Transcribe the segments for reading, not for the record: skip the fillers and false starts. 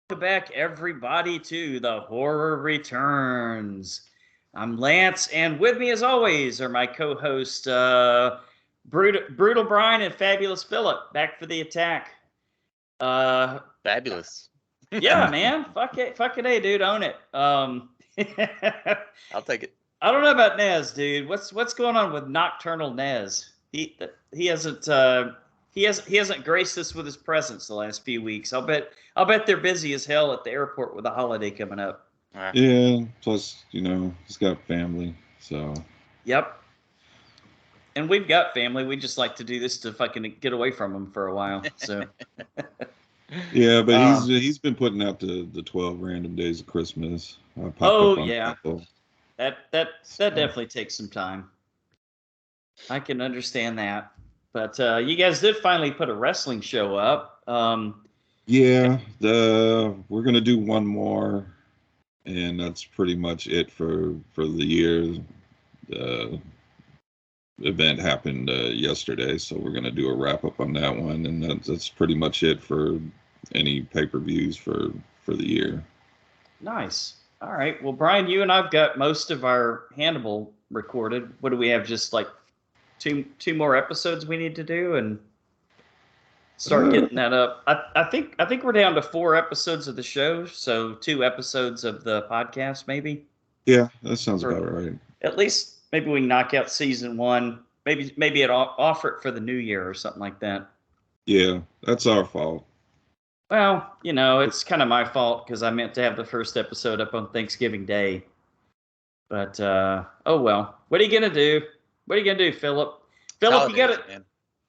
Welcome back, everybody, to The Horror Returns. I'm Lance, and with me, as always, are my co-host, Brutal Brian and Fabulous Philip, back for the attack. Fabulous. Yeah, man, fuck it, hey, dude, own it. I'll take it. I don't know about Nez, dude. What's going on with Nocturnal Nez? He hasn't he hasn't graced us with his presence the last few weeks. I'll bet they're busy as hell at the airport with the holiday coming up. Yeah, plus, he's got family, so. Yep. And we've got family. We just like to do this to fucking get away from them for a while. So. Yeah, but he's been putting out the 12 random days of Christmas. Oh yeah, that definitely takes some time. I can understand that. But you guys did finally put a wrestling show up. Yeah, we're gonna do one more, and that's pretty much it for the year. The event happened yesterday, so we're gonna do a wrap up on that one, and that's pretty much it for any pay-per-views for the year. Nice. All right. Well, Brian, you and I've got most of our Hannibal recorded. What do we have? Just like two more episodes we need to do and start getting that up. I think we're down to 4 episodes of the show, so 2 episodes of the podcast, maybe. Yeah, that sounds about right. At least maybe we can knock out season 1. Maybe offer it for the new year or something like that. Yeah, that's our fault. Well, it's kind of my fault because I meant to have the first episode up on Thanksgiving Day. But oh well. What are you gonna do? What are you gonna do, Philip? Philip,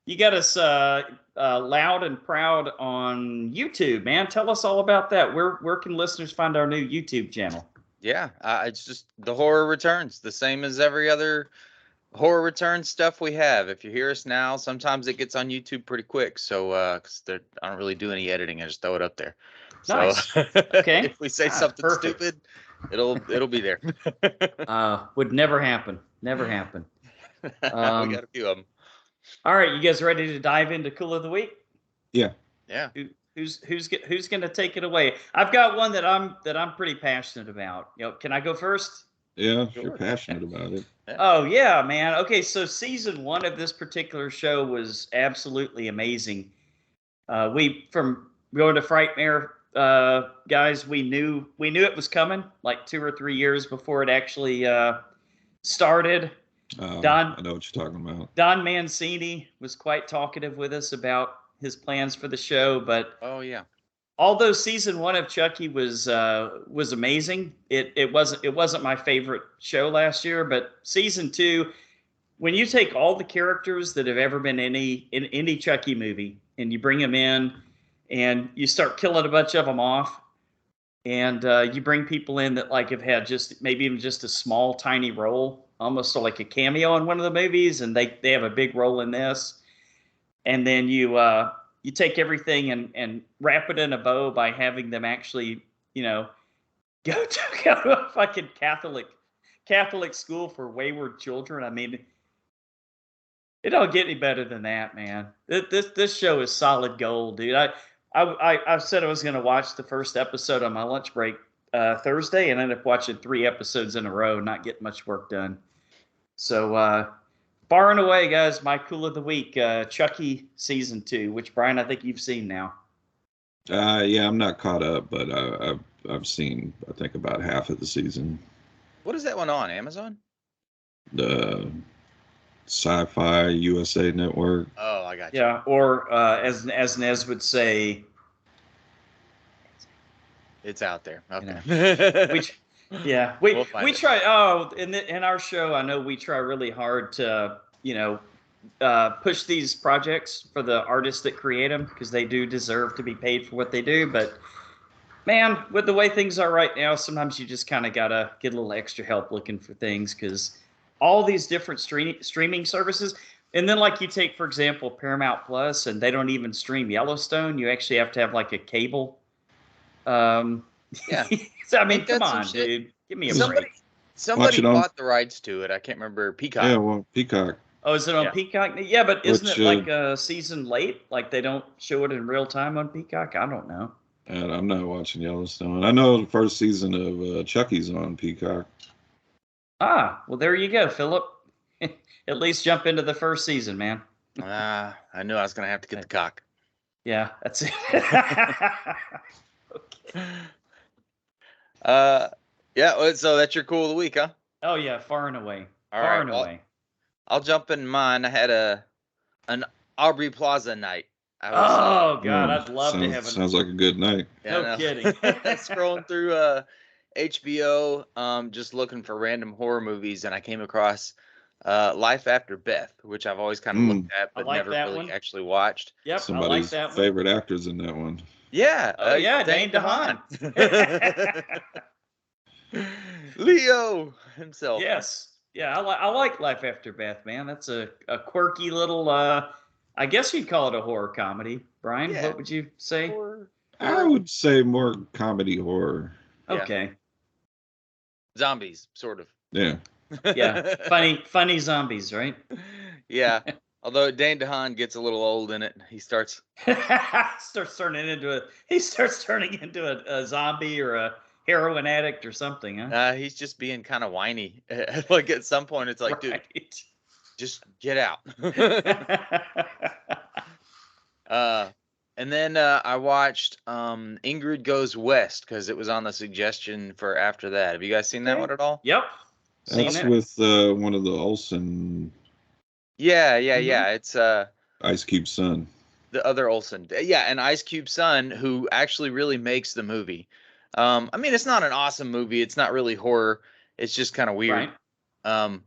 you got us loud and proud on YouTube, man. Tell us all about that. Where can listeners find our new YouTube channel? Yeah, it's just The Horror Returns, the same as every other Horror Returns stuff we have. If you hear us now, sometimes it gets on YouTube pretty quick. So, because I don't really do any editing, I just throw it up there. Nice. So, okay. If we say something stupid, it'll be there. Would never happen. Never happen. We got a few of them. All right, you guys ready to dive into Cool of the Week? Yeah. Yeah. Who's going to take it away? I've got one that I'm pretty passionate about. Can I go first? Yeah, sure. You're passionate about it. Yeah. Oh yeah, man. Okay, so season 1 of this particular show was absolutely amazing. We from going to Frightmare, guys, we knew it was coming like 2 or 3 years before it actually started. I know what you're talking about. Don Mancini was quite talkative with us about his plans for the show, but oh yeah, although season 1 of Chucky was amazing, it wasn't my favorite show last year. But season 2, when you take all the characters that have ever been in any Chucky movie and you bring them in and you start killing a bunch of them off, and you bring people in that like have had just maybe even just a small tiny role, almost like a cameo in one of the movies, and they have a big role in this, and then you take everything and wrap it in a bow by having them actually, go to a fucking Catholic school for wayward children. I mean, it don't get any better than that, man. This show is solid gold, dude. I said I was going to watch the first episode on my lunch break Thursday, and ended up watching 3 episodes in a row, not getting much work done. So, far and away, guys, my Cool of the Week, Chucky season 2, which Brian, I think you've seen now. Yeah, I'm not caught up, but I've seen, I think, about half of the season. What is that one on Amazon? The Sci-Fi USA Network. Oh, I got you. Yeah, or as Nez would say, it's out there. Okay. We try. Oh, in our show, I know we try really hard to push these projects for the artists that create them, because they do deserve to be paid for what they do. But man, with the way things are right now, sometimes you just kind of gotta get a little extra help looking for things, because all these different streaming services, and then like you take, for example, Paramount Plus, and they don't even stream Yellowstone. You actually have to have like a cable. Yeah. So, I mean, come on, dude. Give me a break. Somebody bought the rights to it. I can't remember. Peacock. Yeah, well, Peacock. Oh, is it on Peacock? Yeah, but isn't it like a season late? Like they don't show it in real time on Peacock? I don't know. And I'm not watching Yellowstone. I know the first season of Chucky's on Peacock. Ah, well, there you go, Philip. At least jump into the first season, man. I knew I was gonna have to get the cock. Yeah, that's it. Yeah. So that's your cool of the week, huh? Oh yeah, far and away. All Far right, and well, away. I'll jump in mine. I had an Aubrey Plaza night. I was Oh God, I'd love to sounds, have sounds like a good night. No kidding. Scrolling through HBO, just looking for random horror movies, and I came across Life After Beth, which I've always kind of looked at, I but like never that really one. actually watched. Yep, Somebody's I like that one. favorite actors in that one. Yeah. Oh yeah, Dane DeHaan. Leo himself. Yes. Yeah, I like Life After Beth, man. That's a quirky little I guess you'd call it a horror comedy. Brian, Yeah. what would you say? I would say more comedy horror. Yeah. Okay. Zombies, sort of. Yeah. Yeah. funny zombies, right? Yeah. Although Dane DeHaan gets a little old in it, he starts. starts turning into a zombie or a heroin addict or something, huh? He's just being kind of whiny. Like at some point, it's like, dude, Right. just get out. And then I watched Ingrid Goes West because it was on the suggestion for after that. Have you guys seen that Okay. one at all? Yep. Seen That's it. with one of the Olsen Yeah. Mhm. It's Ice Cube son. the other Olsen. Yeah, and Ice Cube's son, who actually really makes the movie. I mean, it's not an awesome movie. It's not really horror. It's just kind of weird. Right.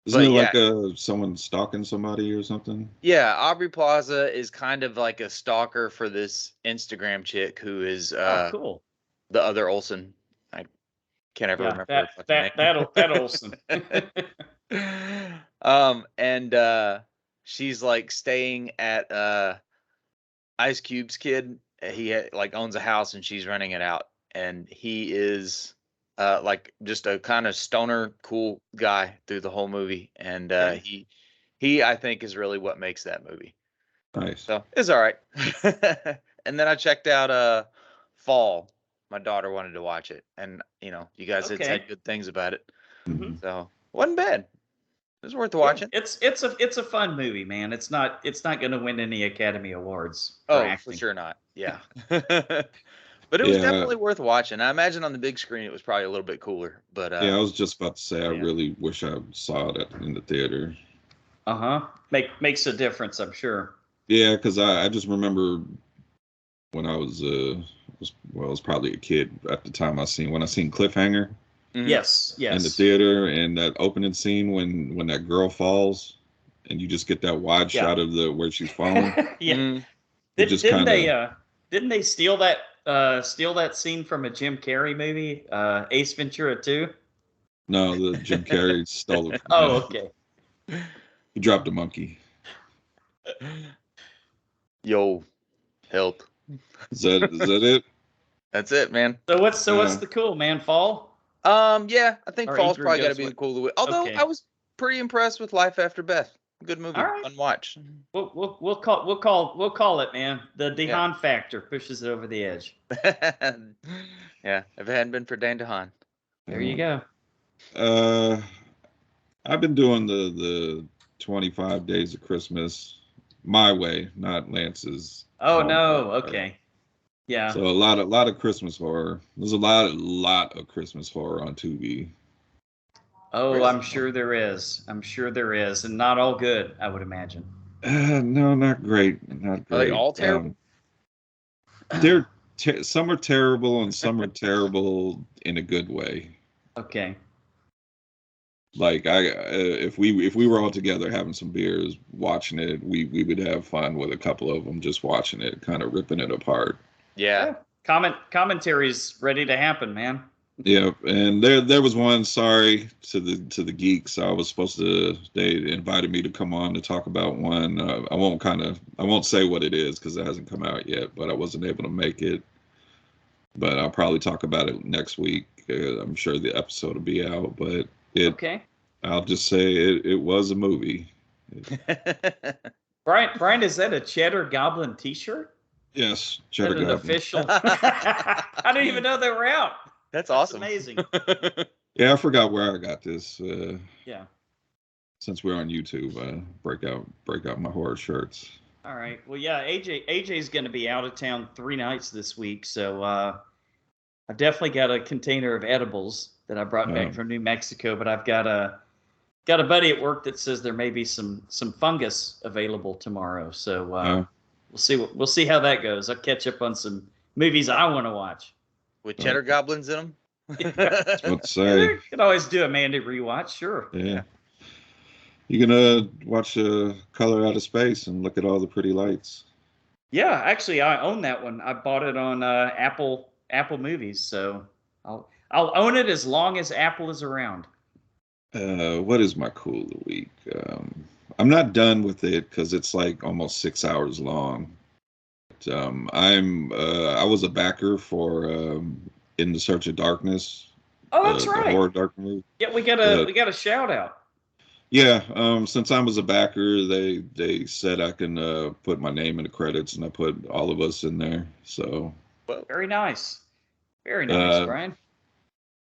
Isn't But it yeah. like someone stalking somebody or something? Yeah, Aubrey Plaza is kind of like a stalker for this Instagram chick who is Oh, cool. the other Olsen. I can't ever Yeah, remember her fucking that Olsen. name. And she's like staying at Ice Cube's kid. He like owns a house and she's renting it out, and he is like just a kind of stoner cool guy through the whole movie, and Okay. he I think is really what makes that movie. Nice. So it's all right. And then I checked out Fall. My daughter wanted to watch it, and you guys had Okay. said good things about it, Mhm. so wasn't bad. It was worth watching. It's a fun movie, man. It's not going to win any Academy Awards Oh, acting. for sure not. Yeah. But it was Yeah. definitely worth watching. I imagine on the big screen it was probably a little bit cooler. But Yeah, I was just about to say I yeah. really wish I saw it in the theater. Makes a difference, I'm sure. Yeah, because I just remember when I was I was probably a kid at the time when I seen Cliffhanger mhm. Yes. in the theater, and that opening scene when that girl falls and you just get that wide Yeah. shot of where she's falling. Yeah. Mhm. It just Didn't they steal that scene from a Jim Carrey movie, Ace Ventura 2? No, the Jim Carrey stole it. From Oh, him. okay. He dropped a monkey. Yo, help. Is that it? That's it, man. So what's Yeah. the cool, man? Fall? Yeah, I think Or Fall's Ingrid probably got to Goes be the West. cool of the week. Although Okay. I was pretty impressed with Life After Beth. Good movie. All right. Fun watch. We'll call it, man. The DeHaan factor pushes it over the edge. Yeah, if it hadn't been for Dane DeHaan. There you go. I've been doing the 25 days of Christmas my way, not Lance's. Oh no. Okay. Yeah. So a lot of Christmas horror. There's a lot of Christmas horror on Tubi. Oh, Really? I'm sure there is. And not all good, I would imagine. No, not great. Not Are they great. all terrible? Some are terrible and some are terrible in a good way. Okay. Like if we were all together having some beers, watching it, we would have fun with a couple of them just watching it, kind of ripping it apart. Yeah. Commentary's ready to happen, man. Yeah, and there was one. Sorry to the geeks. I was supposed to. They invited me to come on to talk about one. I won't say what it is because it hasn't come out yet. But I wasn't able to make it. But I'll probably talk about it next week. I'm sure the episode will be out. But Okay. I'll just say it was a movie. Brian, is that a Cheddar Goblin T-shirt? Yes, Is Cheddar that an Goblin. official? I didn't even know they were out. That's awesome. Amazing. Yeah, I forgot where I got this. Yeah. Since we're on YouTube, break out my horror shirts. All right. Well, yeah, AJ's going to be out of town 3 nights this week, so I've definitely got a container of edibles that I brought back from New Mexico, but I've got a buddy at work that says there may be some fungus available tomorrow. So we'll see how that goes. I'll catch up on some movies I want to watch. With Cheddar Goblins in them? That's what to say. You can always do a Mandy rewatch, sure. Yeah. You can watch Color Out of Space and look at all the pretty lights. Yeah, actually, I own that one. I bought it on Apple Movies, so I'll own it as long as Apple is around. What is my cool of the week? I'm not done with it because it's like almost 6 hours long. But, I was a backer for In the Search of Darkness. Oh, that's right. The horror dark movie. Yeah, we got a shout out. Yeah, since I was a backer, they said I can put my name in the credits, and I put all of us in there. So very nice, Brian.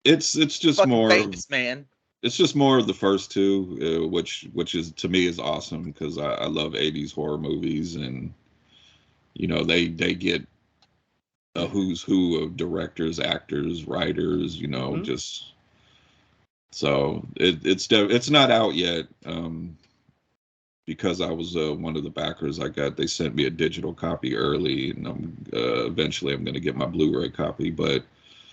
It's just Fucking more, thanks, man. It's just more of the first two, which is to me is awesome because I love 80s horror movies, and they get a who's who of directors, actors, writers, just. So it's not out yet because I was one of the backers. They sent me a digital copy early, and eventually I'm going to get my Blu-ray copy. But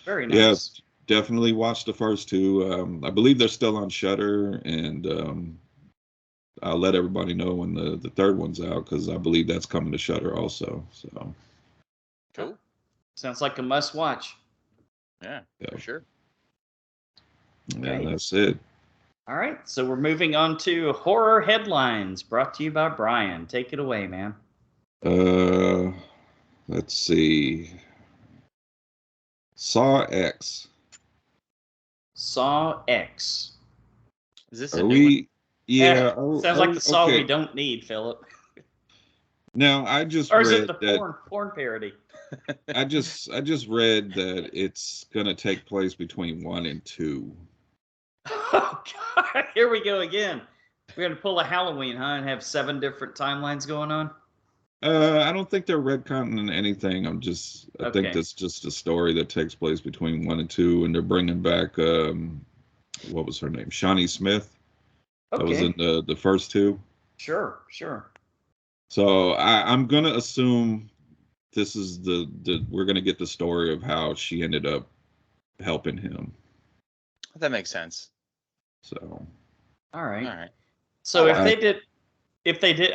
very nice. Yeah, definitely watch the first two. I believe they're still on Shudder, and I'll let everybody know when the third one's out because I believe that's coming to Shudder also. So cool. Sounds like a must-watch. Yeah, for sure. Yeah, Okay. that's it. All right, so we're moving on to horror headlines, brought to you by Brian. Take it away, man. Let's see. Saw X. Saw X. Is this a Are new we? one? Yeah. Sounds like the Saw okay. we don't need, Philip. Now I just or is read it the that porn parody? I just read that it's gonna take place between 1 and 2. Oh God! Here we go again. We're gonna pull a Halloween, huh, and have 7 different timelines going on. I don't think they're retconning anything. I think that's just a story that takes place between 1 and 2, and they're bringing back what was her name? Shawnee Smith. That was in the first 2. Sure. So I'm gonna assume this is we're gonna get the story of how she ended up helping him. That makes sense. So. All right. So if they did,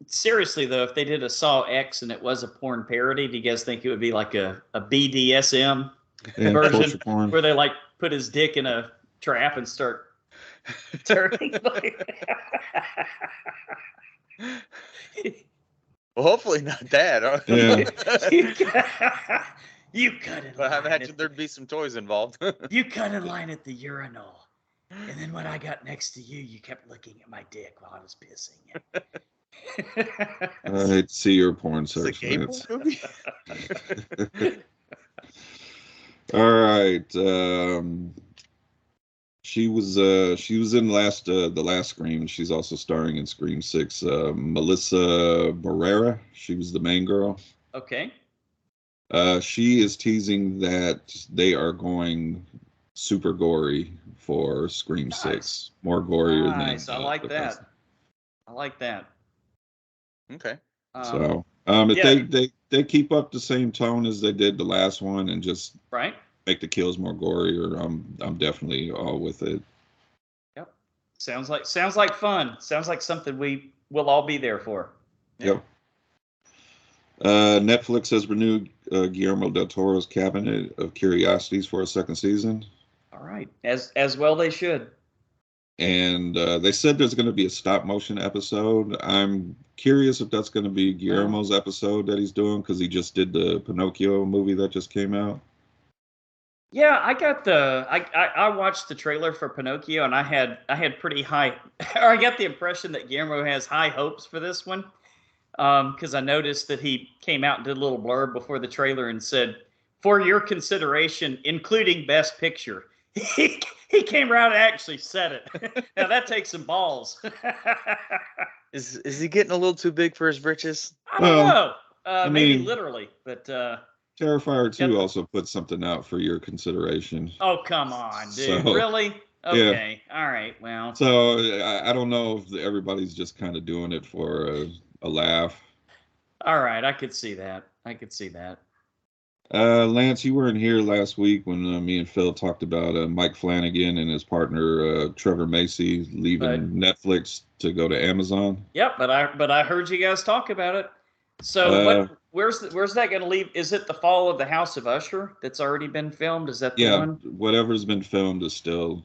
seriously though, if they did a Saw X and it was a porn parody, do you guys think it would be like a BDSM version where they like put his dick in a trap and start turning? Well, hopefully not that. Yeah. You cut in line. I imagine there'd be some toys involved. You cut in line at the urinal. And then when I got next to you, you kept looking at my dick while I was pissing. I hate to see your porn search. All right. She was in the last Scream. She's also starring in Scream 6. Melissa Barrera. She was the main girl. Okay. She is teasing that they are going super gory for Scream 6. More gorier than. Nice. I like that. I like that. Okay. So if they keep up the same tone as they did the last one and just make the kills more gorier, I'm definitely all with it. Yep. Sounds like fun. Sounds like something we will all be there for. Yep. Netflix has renewed Guillermo del Toro's Cabinet of Curiosities for a second season. All right, as well they should. And they said there's going to be a stop motion episode. I'm curious if that's going to be Guillermo's episode that he's doing because he just did the Pinocchio movie that just came out. Yeah, I watched the trailer for Pinocchio and I had pretty high, or I got the impression that Guillermo has high hopes for this one. because I noticed that he came out and did a little blurb before the trailer and said, "For your consideration, including Best Picture." He came around and actually said it. Now that takes some balls. Is he getting a little too big for his britches? I don't Well, know. Maybe mean- literally, but Terrifier 2 Yep. also put something out for your consideration. oh come on, dude, So, really? Okay, all right, well, So I don't know if everybody's just kind of doing it for a laugh. all right, I could see that. I could see that. Lance, you weren't here last week when me and Phil talked about Mike Flanagan and his partner Trevor Macy leaving Netflix to go to Amazon. Yep, but I heard you guys talk about it. So where's that going to leave? Is it the fall of the House of Usher that's already been filmed? Is that the Yeah, one? whatever's been filmed is still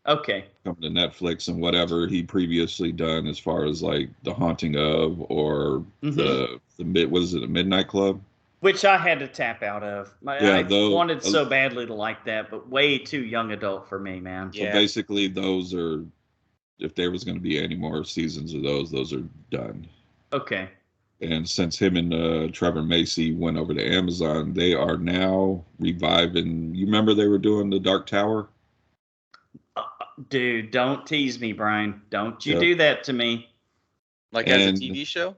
Okay. coming to Netflix, and whatever he previously done as far as like The Haunting of or the what is it, a Midnight Club? Which I had to tap out of. Yeah, I wanted so badly to like that, but way too young adult for me, man. So basically, those are, if there was going to be any more seasons of those are done. Okay. And since him and Trevor Macy went over to Amazon, they are now reviving. You remember they were doing the Dark Tower? Dude, don't tease me, Brian. Don't you Yep. do that to me. Like as a TV show?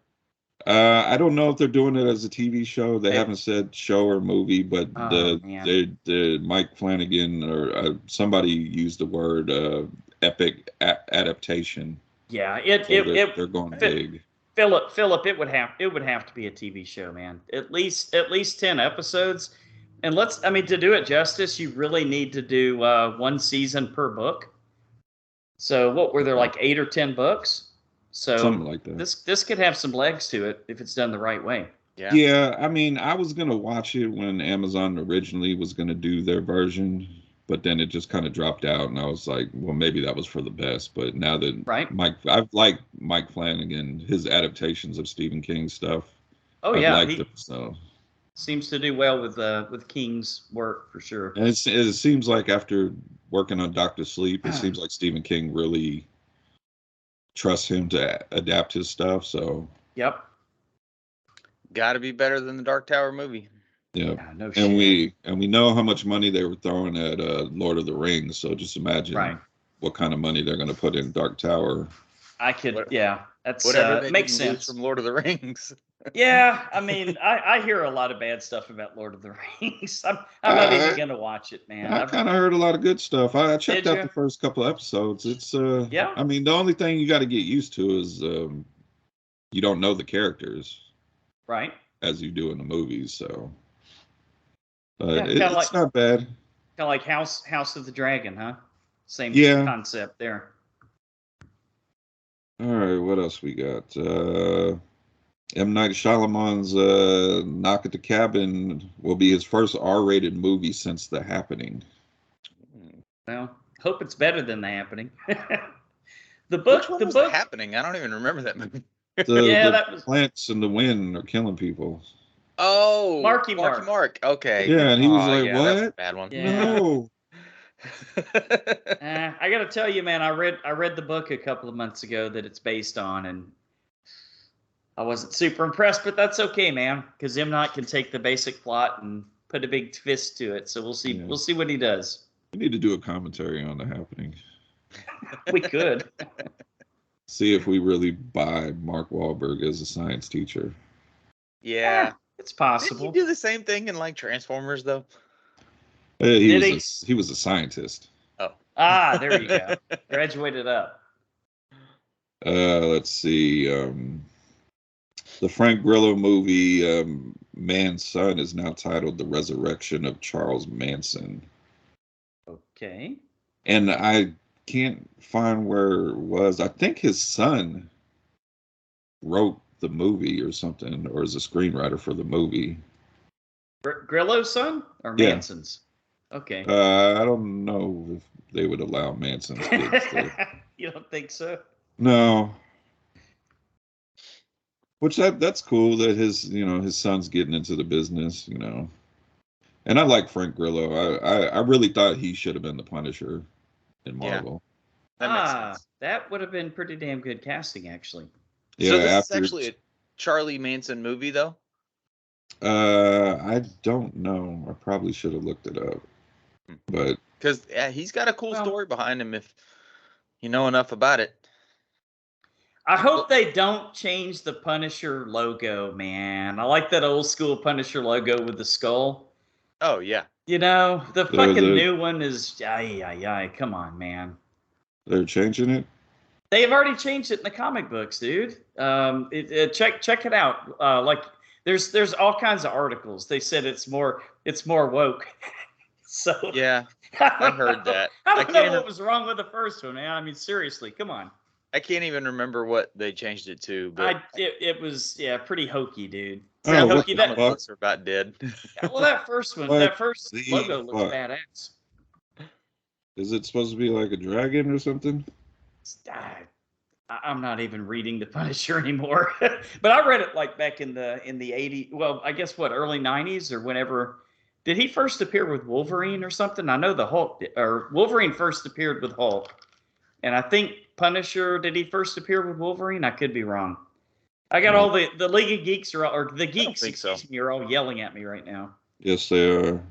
I don't know if they're doing it as a TV show. They haven't said show or movie, but the Mike Flanagan or somebody used the word epic adaptation. Yeah, they're going big. Philip, it would have to be a TV show, man. At least 10 episodes. And to do it justice, you really need to do one season per book. So what were there, like 8 or 10 books? So something like that. This could have some legs to it if it's done the right way. Yeah. Yeah, I was gonna watch it when Amazon originally was gonna do their version, but then it just kind of dropped out, and I was like, well, maybe that was for the best. But now that I've liked Mike Flanagan, his adaptations of Stephen King stuff. Oh yeah, I've liked them, so seems to do well with King's work for sure. And it seems like after working on Dr. Sleep, it seems like Stephen King really trusts him to adapt his stuff. So yep, got to be better than the Dark Tower movie. Yeah, no and we know how much money they were throwing at Lord of the Rings. So just imagine what kind of money they're going to put in Dark Tower. I could, that's whatever they makes can lose sense from Lord of the Rings. Yeah, I hear a lot of bad stuff about Lord of the Rings. I'm not even gonna watch it, man. I kind of heard a lot of good stuff. I checked out the first couple episodes. It's yeah. I mean, the only thing you got to get used to is you don't know the characters, right? As you do in the movies. So it's not bad. Kind of like House of the Dragon, huh? Same concept there. All right, what else we got? M. Night Shyamalan's Knock at the Cabin will be his first R-rated movie since The Happening. Well, hope it's better than The Happening. The book was The Happening. I don't even remember that movie. That was plants in the wind are killing people. Oh, Marky Mark. Okay. Yeah, and he was like, "What? That's a bad one." Yeah. No. I got to tell you, man. I read the book a couple of months ago that it's based on, and I wasn't super impressed, but that's okay, man, because M. Night can take the basic plot and put a big twist to it. So we'll see. Yeah. We'll see what he does. We need to do a commentary on The Happening. We could. See if we really buy Mark Wahlberg as a science teacher. Yeah, it's possible. Didn't he do the same thing in like Transformers, though? He was a scientist. Oh. There you go. Graduated up. Let's see. The Frank Grillo movie, Man's Son, is now titled The Resurrection of Charles Manson. Okay. And I can't find where it was. I think his son wrote the movie or something, or is a screenwriter for the movie. Grillo's son or Manson's? Okay. I don't know if they would allow Manson's kids to. You don't think so? No. Which that's cool that his son's getting into the business, And I like Frank Grillo. I really thought he should have been the Punisher in Marvel. Yeah. That makes sense. That would have been pretty damn good casting, actually. Yeah, so this is actually Charlie Manson movie though? I don't know. I probably should have looked it up, but Because he's got a cool Well- story behind him if you know enough about it. I hope they don't change the Punisher logo, man. I like that old school Punisher logo with the skull. Oh yeah. You know, the The- fucking the- new one is ay. Come on, man. they're changing it. They've already changed it in the comic books, dude. Check it out. Like there's all kinds of articles. They said it's more woke. So Yeah, I heard that. I I don't can't know even- what was wrong with the first one, man. I mean, seriously, come on. I can't even remember what they changed it to, but It was pretty hokey, dude. Oh, Pretty what hokey. the That, comic fuck? books are about dead. well, that first one, What that first the logo looks fuck? badass. Is it supposed to be like a dragon or something? I'm not even reading the Punisher anymore. But I read it like back in the 80s. Well, I guess what, early 90s or whenever. Did he first appear with Wolverine or something? I know the Hulk or Wolverine first appeared with Hulk. And I think Punisher, did he first appear with Wolverine? I could be wrong. I got all the League of Geeks or the geeks, think so. excuse me, are all yelling at me right now. Yes, they are.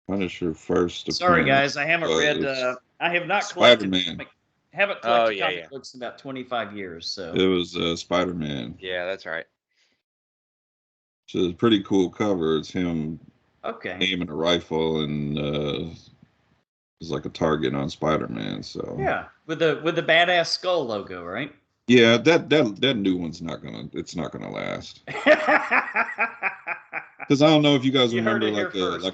Punisher first. Sorry appearance guys, I haven't was read I have not collected Spider-Man. haven't Oh, collected yeah, comic yeah. books in about 25 years, so It was Spider-Man. Yeah, that's right. So it's a pretty cool cover. It's him okay. aiming a rifle and it's like a target on Spider-Man. So Yeah, with the badass skull logo, right? yeah, that new one's not gonna last. Because I don't know if you guys You heard remember, it here like first,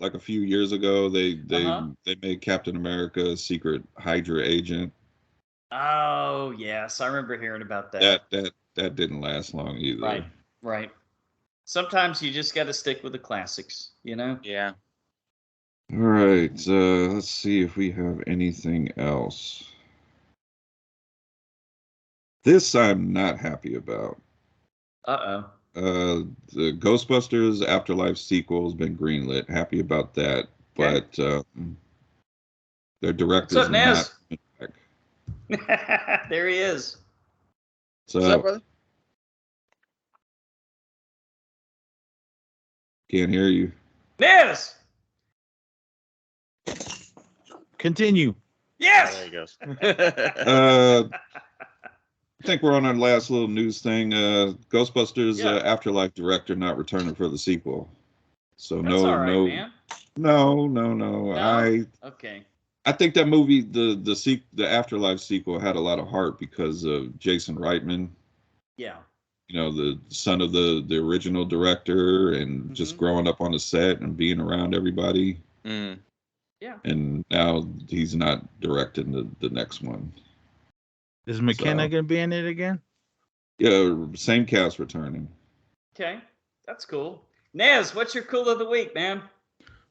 a guys. few years ago, they Uh-huh. they made Captain America a secret Hydra agent. Oh yes, I remember hearing about that. That didn't last long either. Right, right. Sometimes you just got to stick with the classics, you know. Yeah. All right, let's see if we have anything else. This I'm not happy about. Uh The Ghostbusters Afterlife sequel has been greenlit. Happy about that, Okay. but their director's What's up, Nez? not back. oh. There he is. So What's up, brother? can't hear you. Nez. Continue. Yes. There he goes. I think we're on our last little news thing. Ghostbusters Yeah. Afterlife director not returning for the sequel. So That's all right, no. man. No. Okay. I think that movie, the Afterlife sequel, had a lot of heart because of Jason Reitman. Yeah. You know, the son of the original director, and just Mhm. growing up on the set and being around everybody. Mm. Yeah. And now he's not directing the next one. Is McKenna So- gonna be in it again? Yeah, same cast returning. Okay. That's cool. Nez, what's your cool of the week, man?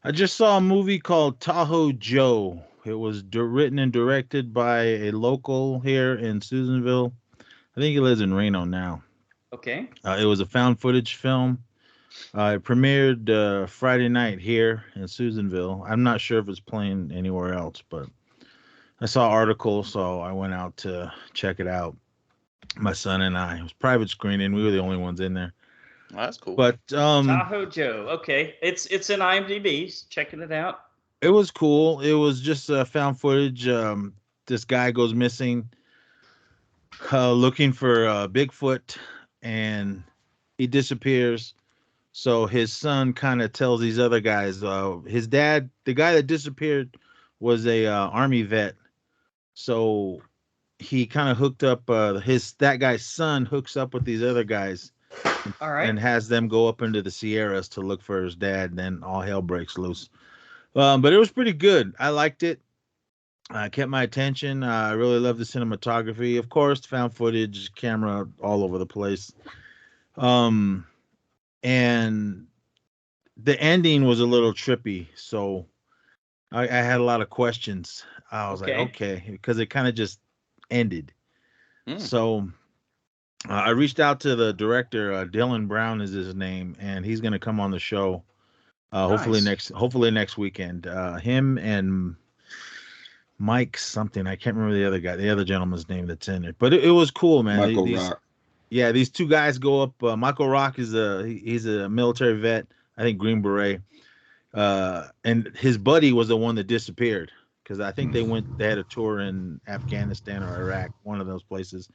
I just saw a movie called Tahoe Joe. It was written and directed by a local here in Susanville. I think he lives in Reno now. Okay. It was a found footage film. It premiered Friday night here in Susanville. I'm not sure if it's playing anywhere else, but I saw articles, so I went out to check it out. My son and I. It was private screening. We were the only ones in there. Well, that's cool. But Tahoe Joe. Okay. It's in IMDb. Checking it out. it was cool. It was just found footage. This guy goes missing, looking for Bigfoot, and he disappears. So his son kind of tells these other guys. His dad, the guy that disappeared, was a army vet. So he kind of hooked up. That guy's son hooks up with these other guys All right. and has them go up into the Sierras to look for his dad. Then all hell breaks loose. But it was pretty good. I liked it. Kept my attention. I really love the cinematography. Of course, found footage, camera all over the place. And the ending was a little trippy. So I had a lot of questions. I was like, okay, because it kind of just ended. Mm. So I reached out to the director, Dylan Brown is his name, and he's going to come on the show. Hopefully next weekend. Him and Mike something. I can't remember the other gentleman's name that's in it. But it was cool, man. Michael Rock. Yeah, these two guys go up. Michael Rock is he's a military vet, I think Green Beret, and his buddy was the one that disappeared because I think they had a tour in Afghanistan or Iraq, one of those places.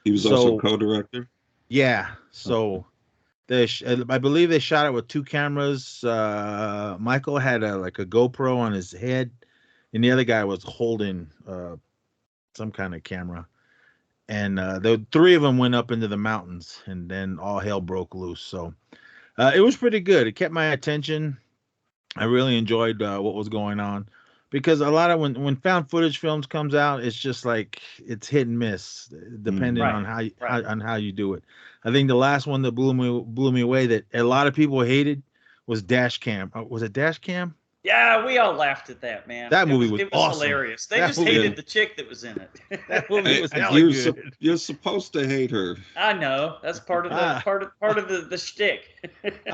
He was also co-director. Yeah, so I believe they shot it with two cameras. Michael had like a GoPro on his head, and the other guy was holding some kind of camera. And the three of them went up into the mountains, and then all hell broke loose. So it was pretty good. It kept my attention. I really enjoyed what was going on, because a lot of when found footage films comes out, it's just like it's hit and miss depending Right, on right. how you do it. I think the last one that blew me away that a lot of people hated was Dash Cam. Was it Dash Cam? Yeah, we all laughed at that, man. That movie was it was awesome. hilarious. They That just movie- hated the chick that was in it. That movie was hella You're, good. you're supposed to hate her. I know. That's part of the Ah. part of the shtick.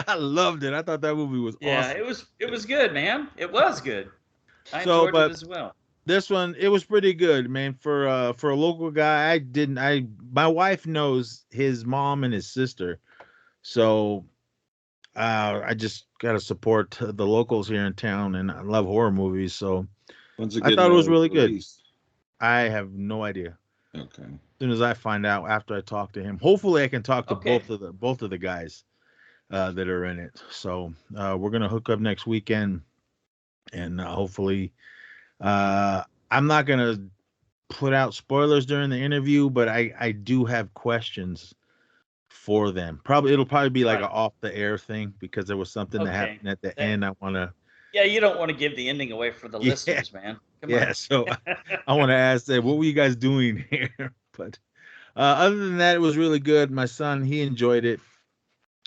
I loved it. I thought that movie was Yeah, awesome. it was good, man. It was good. I So, enjoyed but- it as well. This one, it was pretty good, man. For a local guy, my wife knows his mom and his sister, so I just gotta support the locals here in town, and I love horror movies, so When's it I thought it was really good. released? I have no idea. Okay. As soon as I find out after I talk to him, hopefully I can talk to Okay. both of the guys that are in it. So we're gonna hook up next weekend, and hopefully, I'm not gonna put out spoilers during the interview, but I do have questions for them. It'll probably be like Right. an off the air thing, because there was something that Okay. happened at the That- end. I want to Yeah, you don't want to give the ending away for the Yeah. listeners, man. Come yeah, so I want to ask that, what were you guys doing here? But other than that, it was really good. My son, he enjoyed it.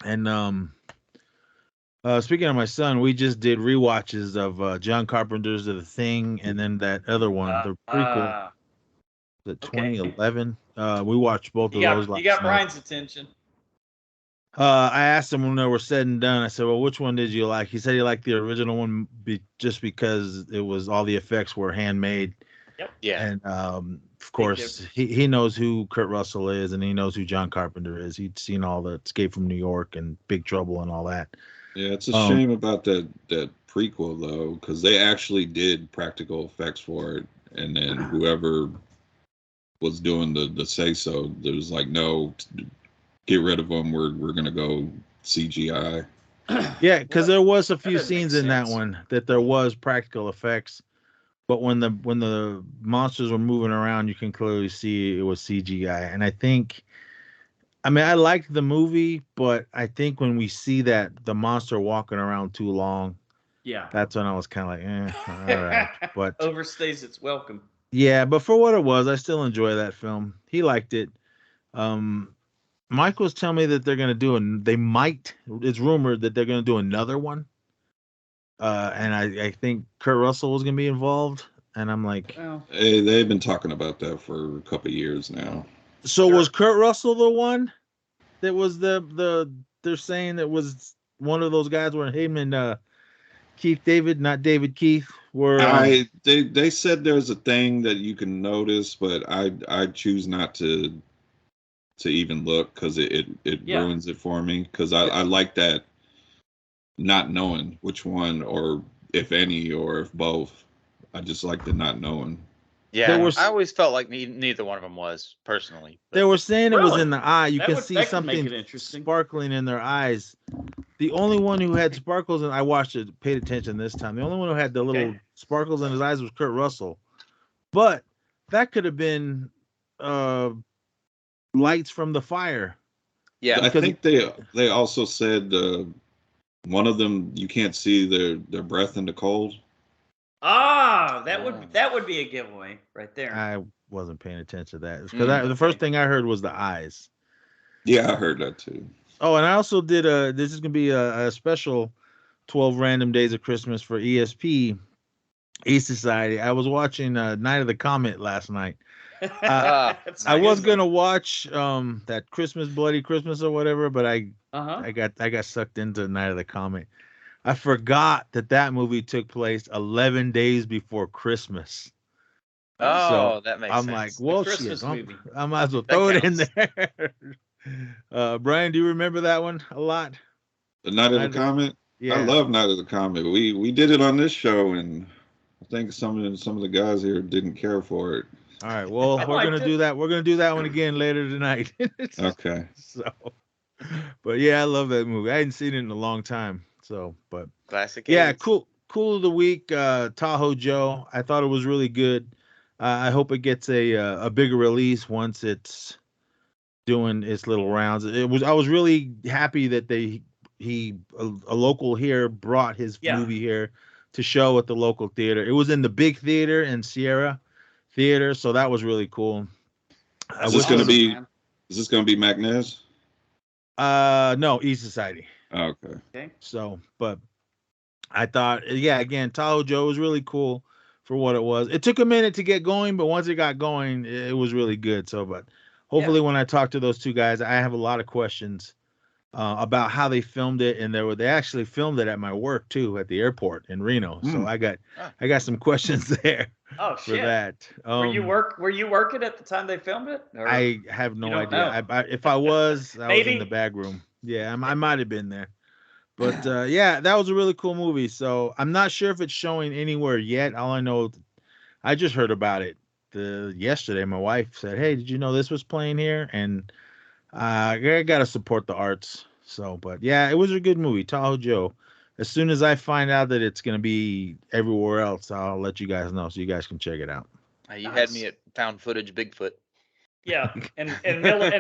And speaking of my son, we just did rewatches of John Carpenter's The Thing, and then that other one, the prequel, the okay. 2011. We watched both of you those got last you got night. Brian's attention. I asked him when they were said and done. I said, "Well, which one did you like?" He said he liked the original one just because it was all the effects were handmade. Yeah. And of course, he knows who Kurt Russell is, and he knows who John Carpenter is. He'd seen all the Escape from New York and Big Trouble and all that. Yeah, it's a shame about that prequel though, because they actually did practical effects for it, and then whoever was doing the say so, there was like, no, get rid of them. We're gonna go CGI. Yeah, because there was a few doesn't make scenes in that sense. one that there was practical effects, but when the monsters were moving around, you can clearly see it was CGI. And I mean, I liked the movie, but I think when we see that the monster walking around too long, Yeah. that's when I was kind of like, all right. But Overstays its welcome. yeah, but for what it was, I still enjoy that film. He liked it. Mike was telling me that they're gonna it's rumored that they're gonna do another one. And I think Kurt Russell was gonna be involved, and I'm like, Well, Hey, they've been talking about that for a couple of years now. so Sure. was Kurt Russell the one that was they're saying that was one of those guys where him and Keith David, not David Keith, were They said there's a thing that you can notice, but I choose not to even look, because it Yeah. ruins it for me, because I like that not knowing which one, or if any, or if both. I just like the not knowing. Yeah. was- I always felt like neither one of them was, personally. they were saying it was Really? in the eye. You That can would- see that could make something it interesting. sparkling in their eyes. The only one who had sparkles, and I watched it, paid attention this time. The only one who had the little Okay. sparkles in his eyes was Kurt Russell. But that could have been lights from the fire. Yeah. I because- think they also said one of them, you can't see their breath in the cold. that would be a giveaway right there. I wasn't paying attention to that because the first thing I heard was the eyes. Yeah, I heard that too. Oh, and I also did this is gonna be a special 12 random days of Christmas for ESP E Society. I was watching Night of the Comet last night. That's I was nice. gonna watch that Christmas Bloody Christmas or whatever, but I Uh-huh. got sucked into Night of the Comet. I forgot that movie took place 11 days before Christmas. Oh, So, that makes I'm sense. like, well, shit, Christmas movie. I might as well That throw it in counts. there. Brian, do you remember that one a lot? The Night of the Night of the- Comet. I Yeah. love Night of the Comet. We did it on this show, and I think some of the guys here didn't care for it. All right. Well, I we're liked gonna it. do that. We're gonna do that one again later tonight. Okay. So, but yeah, I love that movie. I hadn't seen it in a long time. So, but Classic. yeah, 80s. cool of the week. Tahoe Joe. I thought it was really good. I hope it gets a bigger release once it's doing its little rounds. I was really happy that a local here brought his Yeah. movie here to show at the local theater. It was in the big theater in Sierra Theater, so that was really cool. Is this going to Awesome, be? man. Is this going to be Magnez? No, E Society. Okay. Okay. So, but I thought, yeah, again, Tahoe Joe was really cool for what it was. It took a minute to get going, but once it got going, it was really good. So, but hopefully, when I talk to those two guys, I have a lot of questions about how they filmed it, and they actually filmed it at my work too, at the airport in Reno. So I got some questions there Oh for shit. that. Were you working at the time they filmed it? Or- I have no You don't idea. If I was, I was in Maybe. the bag room. Yeah, I might have been there. But yeah, that was a really cool movie. So I'm not sure if it's showing anywhere yet. All I know, I just heard about it yesterday. My wife said, "Hey, did you know this was playing here?" And I gotta support the arts. So, but yeah, it was a good movie, Tahoe Joe. As soon as I find out that it's gonna be everywhere else, I'll let you guys know so you guys can check it out. You Nice. had me at found footage Bigfoot. Yeah, and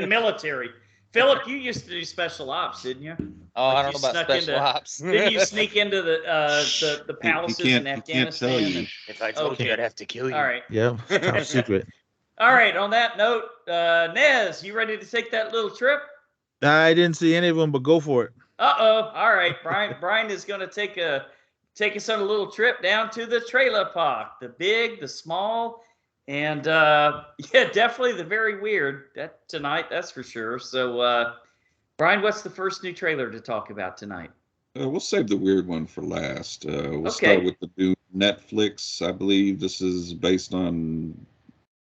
military. Philip, you used to do special ops, didn't you? Oh, Like I you don't know about snuck special into- ops. Didn't you sneak into the palaces in he can't Afghanistan? tell you. and- If I told Okay. you, I'd have to kill you. All right. Yeah, top secret. All right. On that note, Nez, you ready to take that little trip? I didn't see any of them, but go for it. Uh-oh. All right. Brian is going to take us on a little trip down to the trailer park, the big, the small, and yeah, definitely the very weird tonight. That's for sure. So, Brian, what's the first new trailer to talk about tonight? We'll save the weird one for last. We'll Okay. start with the new Netflix. I believe this is based on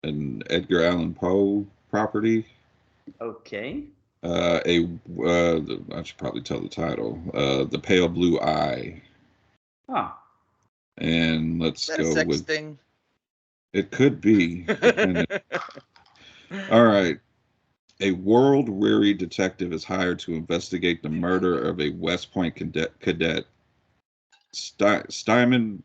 an Edgar Allan Poe property. Okay. I should probably tell the title. The Pale Blue Eye. Huh. And let's Is that a go sex with. thing? It could be. depending. All right. A world-weary detective is hired to investigate the murder of a West Point cadet. Stymied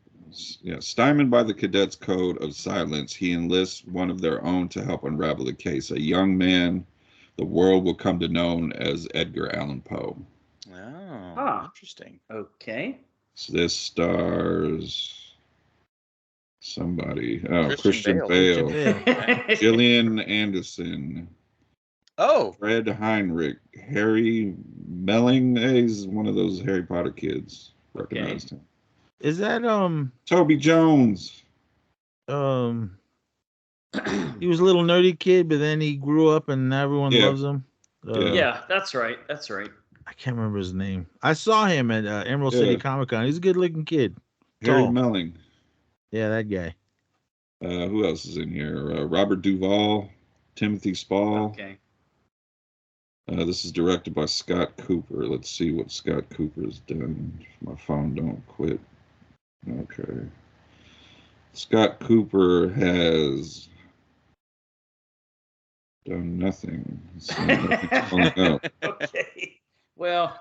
by the cadets' code of silence, he enlists one of their own to help unravel the case. A young man the world will come to know as Edgar Allan Poe. Oh, Huh. interesting. Okay. So this stars somebody. Oh, Christian Christian Bale. Bale. Gillian Anderson. Oh, Fred Heinrich, Harry Melling is one of those Harry Potter kids. Recognized him. Is that Toby Jones. he was a little nerdy kid, but then he grew up and everyone Yeah. loves him. Yeah, that's right. That's right. I can't remember his name. I saw him at Emerald City Yeah. Comic Con. He's a good looking kid. Harry Tall. Melling. Yeah, that guy. Who else is in here? Robert Duvall, Timothy Spall. Okay. This is directed by Scott Cooper. Let's see what Scott Cooper's done. My phone don't quit. Okay. Scott Cooper has done nothing. So nothing's coming up. Okay. Well,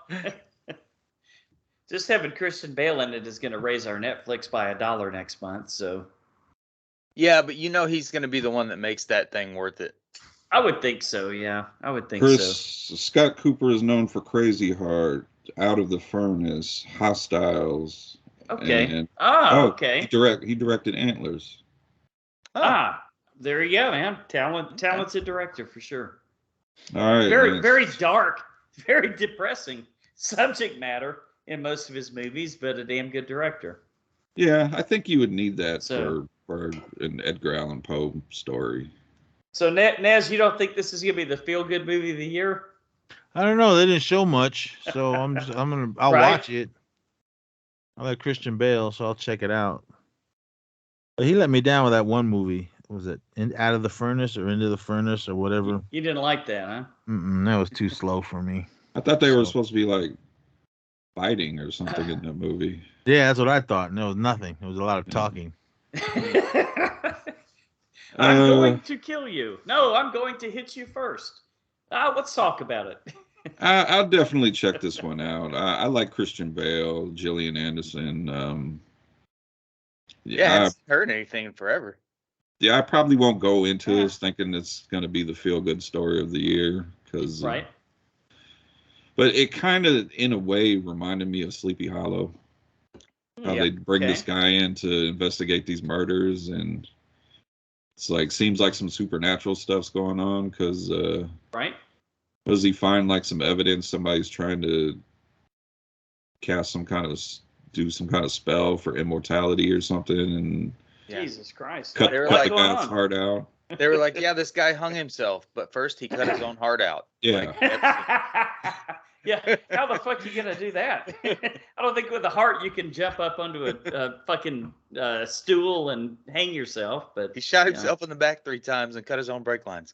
just having Christian Bale in it is going to raise our Netflix by $1 next month. So yeah, but you know he's going to be the one that makes that thing worth it. I would think so. Yeah, I would think Scott Cooper is known for Crazy Heart, Out of the Furnace, Hostiles. so. Okay. And, Okay. He directed Antlers. Oh. There you go, man. Talented director for sure. All right. Very, next. very dark, very depressing subject matter in most of his movies, but a damn good director. Yeah, I think you would need that So- for an Edgar Allan Poe story. So, Nez, you don't think this is going to be the feel-good movie of the year? I don't know. They didn't show much, so I'll Right. watch it. I like Christian Bale, so I'll check it out. But he let me down with that one movie. Was it Out of the Furnace or Into the Furnace or whatever? You didn't like that, huh? That was too slow for me. I thought they were So- supposed to be like fighting or something in that movie. Yeah, that's what I thought. And there was nothing. There was a lot of Yeah. talking. I'm Uh, going to kill you. No, I'm going to hit you first. Let's talk about it. I'll definitely check this one out. I like Christian Bale, Gillian Anderson. Yeah, I I, haven't heard anything in forever. yeah, I probably won't go into Yeah. this thinking it's going to be the feel-good story of the year because, Right. But it kind of, in a way, reminded me of Sleepy Hollow. How Yeah, they bring okay. this guy in to investigate these murders, and it's like seems like some supernatural stuff's going on because Right. does he find like some evidence somebody's trying to cast some kind of do some kind of spell for immortality or something and Yeah. Jesus Christ. cut, They were cut like- the going guy's on? heart out. They were like, yeah, this guy hung himself, but first he cut his own heart out. Yeah. Yeah, how the fuck you gonna do that? I don't think with a heart you can jump up onto a fucking stool and hang yourself. But He shot you know. himself in the back 3 times and cut his own brake lines.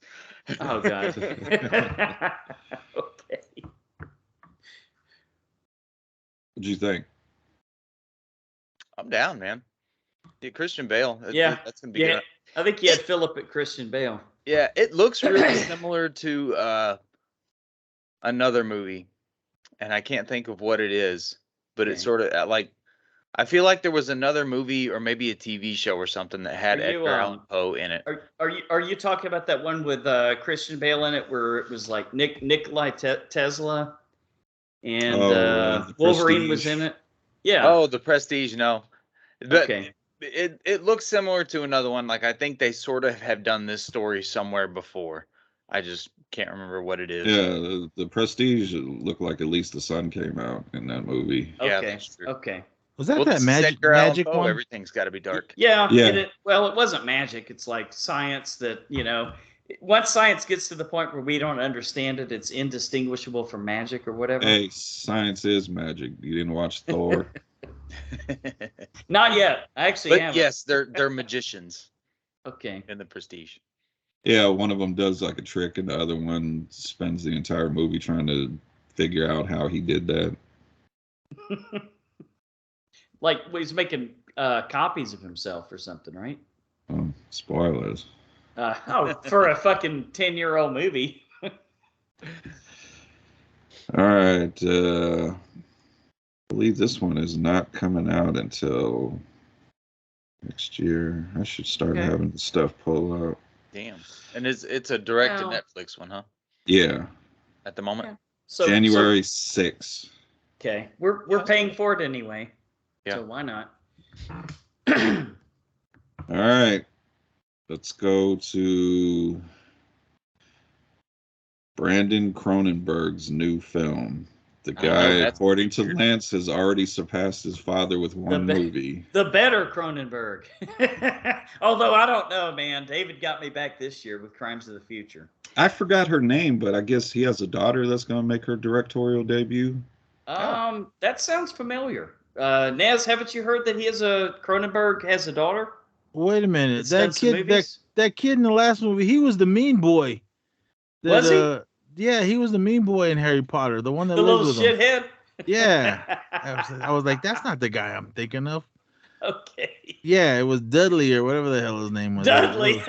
Oh god. Okay. What'd you think? I'm down, man. Yeah, Christian Bale. Yeah, That's gonna be Yeah, good. I think you had Philip at Christian Bale. Yeah, it looks really similar to another movie, and I can't think of what it is, but it's Okay. sort of like I feel like there was another movie or maybe a TV show or something that had Are you, Edgar Allan Poe in it. Are you talking about that one with Christian Bale in it, where it was like Nikolai Tesla and The Wolverine was Prestige. in it? Yeah. Oh, The Prestige, no. But Okay. it looks similar to another one. Like I think they sort of have done this story somewhere before. I just can't remember what it is. Yeah, the Prestige looked like at least the sun came out in that movie. Yeah, Okay. that's true. Okay. Was that Well, that this is magic Edgar Allan magic Poe, one? Everything's got to be dark. Yeah. Yeah. Well, it wasn't magic. It's like science that, once science gets to the point where we don't understand it, it's indistinguishable from magic or whatever. Hey, science is magic. You didn't watch Thor? Not yet. I actually But haven't. yes, they're magicians Okay. in The Prestige. Yeah, one of them does like a trick, and the other one spends the entire movie trying to figure out how he did that. Like he's making copies of himself or something, right? Spoilers. For a fucking 10-year-old movie. All right. I believe this one is not coming out until next year. I should start Okay. having the stuff pull out. Damn. And it's a direct to Well- Netflix one, huh? Yeah, At the moment. Yeah. So January 6th. Okay, we're paying for it anyway. Yeah. So why not? All right. Let's go to Brandon Cronenberg's new film. The I know, guy, that's according to weird. Lance, has already surpassed his father with one be- movie. The better Cronenberg. Although I don't know, man. David got me back this year with Crimes of the Future. I forgot her name, but I guess he has a daughter that's going to make her directorial debut. That sounds familiar. Naz, haven't you heard that Cronenberg has a daughter? Wait a minute. that's done That some kid, movies? that kid in the last movie, he was the mean boy. Was he? Yeah, he was the mean boy in Harry Potter, the one that The lives little with him. shithead. Yeah. I was like, that's not the guy I'm thinking of. Okay. Yeah, it was Dudley or whatever the hell his name was. Dudley.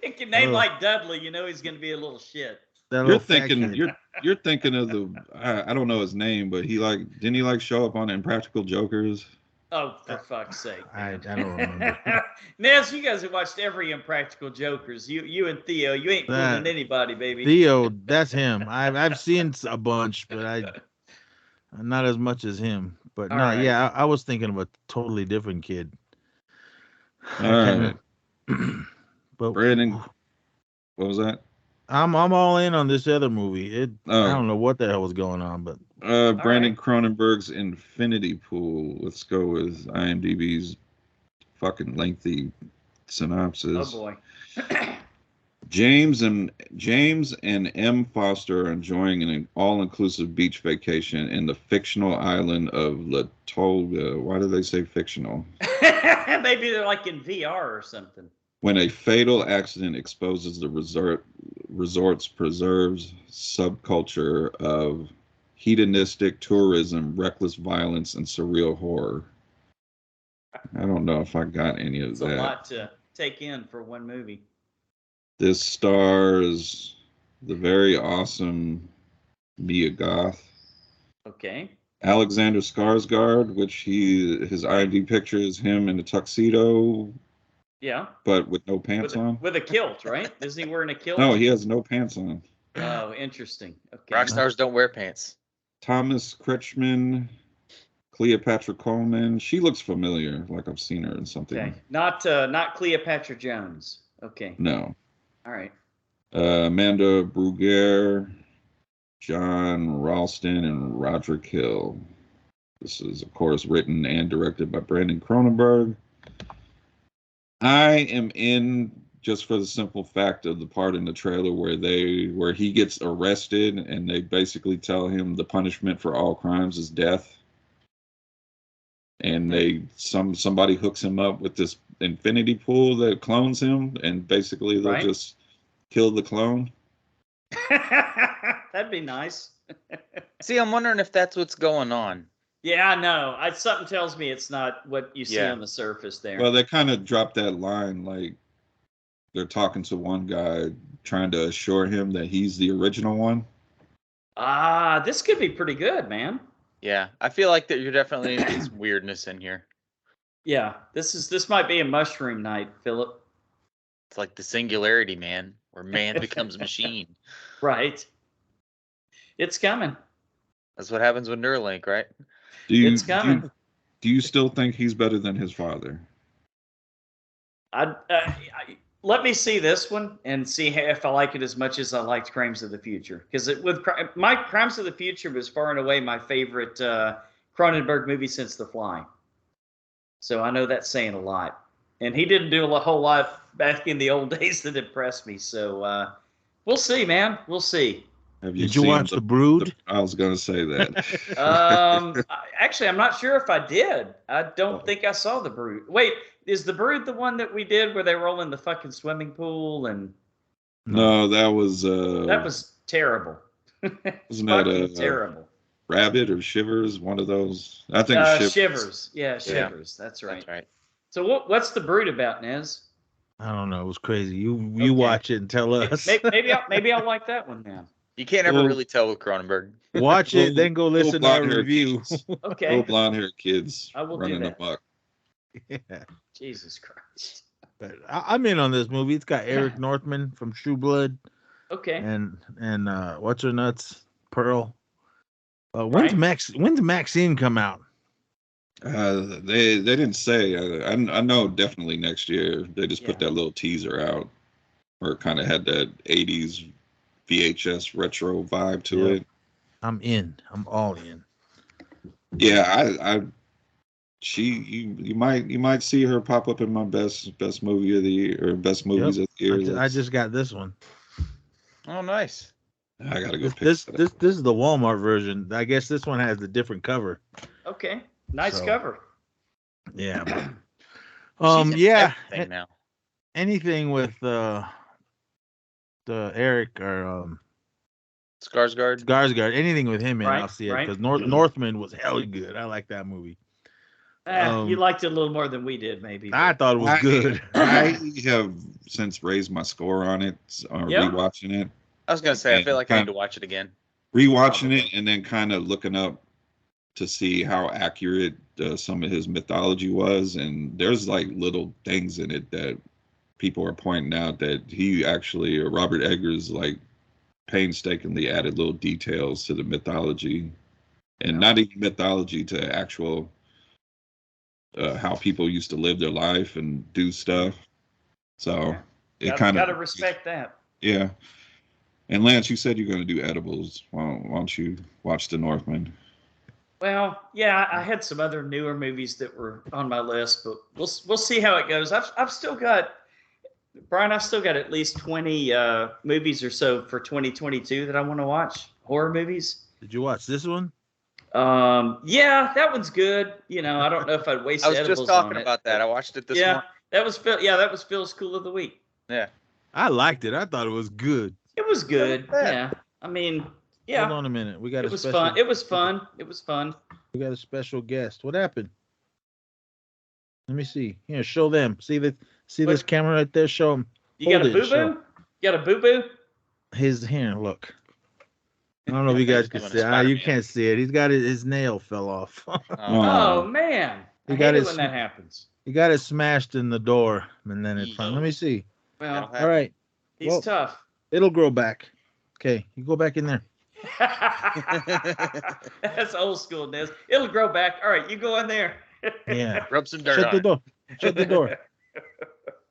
It can name Oh. like Dudley, he's going to be a little shit. That You're little fat thinking kid. you're thinking of the I don't know his name, but didn't he show up on Impractical Jokers? Oh, for fuck's sake. I don't remember. Naz, you guys have watched every Impractical Jokers. You and Theo, you ain't fooling anybody, baby. Theo, that's him. I've seen a bunch, but not as much as him. But All no, right. yeah, I was thinking of a totally different kid. All right. But Brandon, what was that? I'm all in on this other movie. I Oh, don't know what the hell was going on, but Brandon right. Cronenberg's Infinity Pool. Let's go with IMDb's fucking lengthy Oh synopsis. boy. James and M. Foster are enjoying an all-inclusive beach vacation in the fictional island of Latolga. Why do they say fictional? Maybe they're like in VR or something. When a fatal accident exposes the resort's preserves subculture of hedonistic tourism, reckless violence, and surreal horror. I don't know if I got any of It's that. a lot to take in for one movie. This stars the very awesome Mia Goth, Okay. Alexander Skarsgård, which his IMDb picture is him in a tuxedo, Yeah. but with no pants on. With a kilt, right? Isn't he wearing a kilt? No, he has no pants on. Oh, interesting. Okay. Rock stars don't wear pants. Thomas Kretschmann, Cleopatra Coleman. She looks familiar, like I've seen her in something. Okay. Not Cleopatra Jones. Okay. No. All right. Amanda Brugger, John Ralston, and Roderick Hill. This is, of course, written and directed by Brandon Cronenberg. I am in just for the simple fact of the part in the trailer where he gets arrested and they basically tell him the punishment for all crimes is death. And somebody hooks him up with this infinity pool that clones him, and basically they'll just kill the clone. That'd be nice. See, I'm wondering if that's what's going on. Yeah, no. Something tells me it's not what you see on the surface there. Well, they kind of dropped that line, like they're talking to one guy trying to assure him that he's the original one. This could be pretty good, man. Yeah, I feel like that you're definitely some weirdness in here. Yeah, this might be a mushroom night, Philip. It's like the Singularity, man, where man becomes machine. Right. It's coming. That's what happens with Neuralink, right? It's coming. Do you still think he's better than his father? Let me see this one and see if I like it as much as I liked Crimes of the Future. Because my Crimes of the Future was far and away my favorite Cronenberg movie since The Fly. So I know that's saying a lot. And he didn't do a whole lot back in the old days that impressed me. So we'll see, man. We'll see. Did you watch The Brood? I was going to say that. Actually, I'm not sure if I did. I don't think I saw The Brood. Wait, is The Brood the one that we did where they were all in the fucking swimming pool? And no, that was terrible. Wasn't that terrible? Rabbit or Shivers? One of those. I think Shivers. Yeah, Shivers. Yeah. That's right. That's right. So what's The Brood about, Nez? I don't know. It was crazy. You watch it and tell us. Maybe I'll like that one now. You can't ever really tell with Cronenberg. Watch it, then go listen to our review. Okay. Little blonde-haired kids I will running do that. amok. Yeah. Jesus Christ. But I'm in on this movie. It's got Eric Northman from True Blood. Okay. And what's her nuts? Pearl. When's Maxine come out? They didn't say. I know definitely next year. They just put that little teaser out, where it kind of had that 80s VHS retro vibe to it. I'm in. I'm all in. Yeah, you might see her pop up in my best movie of the year or best movies of the year. I just got this one. Oh, nice. I gotta go pick this is the Walmart version. I guess this one has a different cover. Okay. Nice cover. Yeah. Everything now. Anything with the Eric or Skarsgård, anything with him in, I'll see it because Northman was hella good. I like that movie. You liked it a little more than we did, maybe. I thought it was good. I have since raised my score on it, rewatching it. I was gonna say, I feel like I need to watch it again. Rewatching it and then kind of looking up to see how accurate some of his mythology was, and there's like little things in it that people are pointing out that he actually, Robert Eggers, like painstakingly added little details to the mythology, and not even mythology to actual how people used to live their life and do stuff. So it kind of gotta respect that. Yeah. And Lance, you said you're going to do edibles. Why don't you watch The Northman? Well, yeah, I had some other newer movies that were on my list, but we'll see how it goes. I've still got, Brian, I've still got at least 20 movies or so for 2022 that I want to watch, horror movies. Did you watch this one? Yeah, that one's good. I don't know if I'd waste. I was just talking about that. I watched it this morning. That was Phil. Yeah, that was Phil's Cool of the Week. Yeah. I liked it. I thought it was good. It was good. bad. Yeah. I mean, yeah. Hold on a minute. We got It was fun. It was fun. It was fun. We got a special guest. What happened? Let me see. Here, show them. See this What? camera right there? Show them. You got a Hold it, boo show. boo? You got a boo boo? His here. Look. I don't know if you guys can Doing a see it. You Spider-Man. can't see it. He's got his nail fell off. Oh man. He I got hate it his- when that happens. He got it smashed in the door, and then it. Let me see. Well, All right, he's Well- tough. it'll grow back. Okay, you go back in there. That's old school, Nez. It'll grow back. All right, you go in there. Yeah. Rub some dirt Shut on the it. door. Shut the door.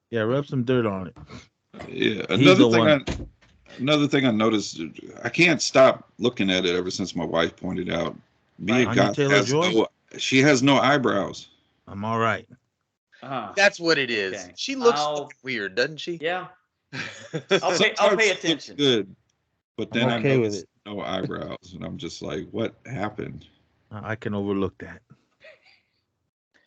Yeah, rub some dirt on it. Yeah. He's the one. Another thing I noticed, I can't stop looking at it ever since my wife pointed out. Mia Anya Goth Taylor-Joy? she has no eyebrows. I'm all right. That's what it is. Okay. She looks I'll- fucking weird, doesn't she? Yeah. I'll I'll Sometimes pay she looks attention. Good, but then I'm okay I with noticed no eyebrows, and I'm just like, what happened? I can overlook that.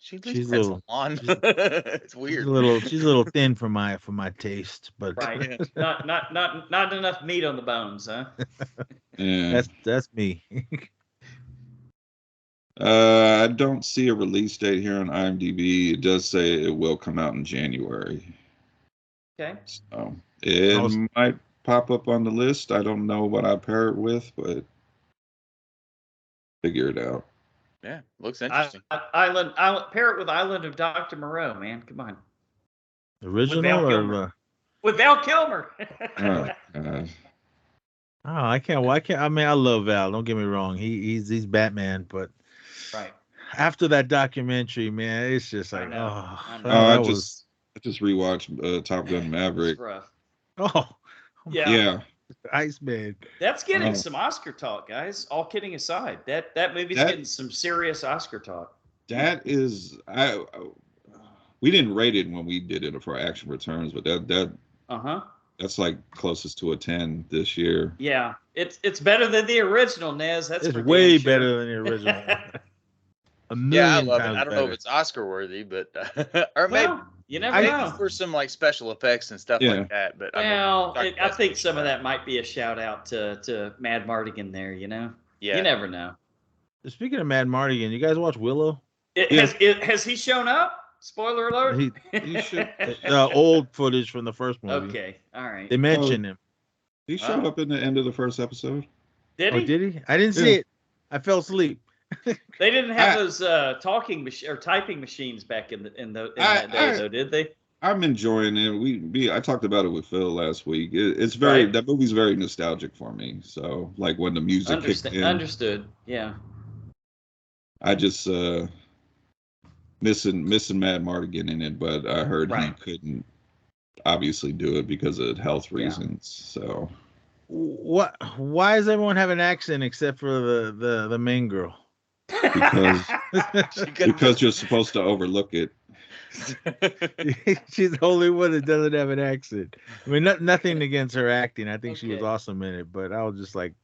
She She's leaves a little- on. It's She's weird. a little thin for my taste, but Right. Not enough meat on the bones, huh? Yeah. that's me. I don't see a release date here on IMDb. It does say it will come out in January. Okay. So it was- might pop up on the list. I don't know what I pair it with, but figure it out. Yeah, looks interesting. Island, pair it with Island of Dr. Moreau, man. Come on. Original Val or Kilmer. With Val Kilmer. Oh, God. oh, I can't. I mean, I love Val. Don't get me wrong. He's Batman, but Right. after that documentary, man, it's just I like, know, oh, I know. that I was just rewatched Top Gun Maverick. It's rough. oh, Yeah. Yeah. Iceman. That's getting Oh. some Oscar talk, guys. All kidding aside, that movie's That- getting some serious Oscar talk. That is we didn't rate it when we did it for Action Returns, but Uh-huh. that's like closest to a 10 this year. Yeah. It's better than the original, Nez. That's It's for way damn sure. better than the original. A million Yeah, I love it. times I don't know if better. it's Oscar worthy, but or maybe Well, you never maybe know. for some like special effects and stuff Yeah. like that. But Well, Dr. I Best think was some of fun. that might be a shout out to Mad Mardigan there, you know? Yeah, You never know. Speaking of Mad Mardigan, you guys watch Willow? Yeah. Has he shown up? Spoiler alert. He You should. old footage from the first movie. Okay. All right. They mentioned him. He showed Oh. up in the end of the first episode. Did Oh, he? did he? I didn't see Yeah. it. I fell asleep. They didn't have I- those talking or typing machines back in that I- day, though, did they? I'm enjoying it. I talked about it with Phil last week. It's very Right. that movie's very nostalgic for me. So like when the music kicked in, Understood. Yeah. I just missing Mad Mardigan in it, but I heard he Right. couldn't obviously do it because of health Yeah. reasons. So What? Why does everyone have an accent except for the main girl? because She couldn't- because you're supposed to overlook it. She's the only one that doesn't have an accent. I mean, nothing against her acting. I think she was Okay. awesome in it, but I was just like,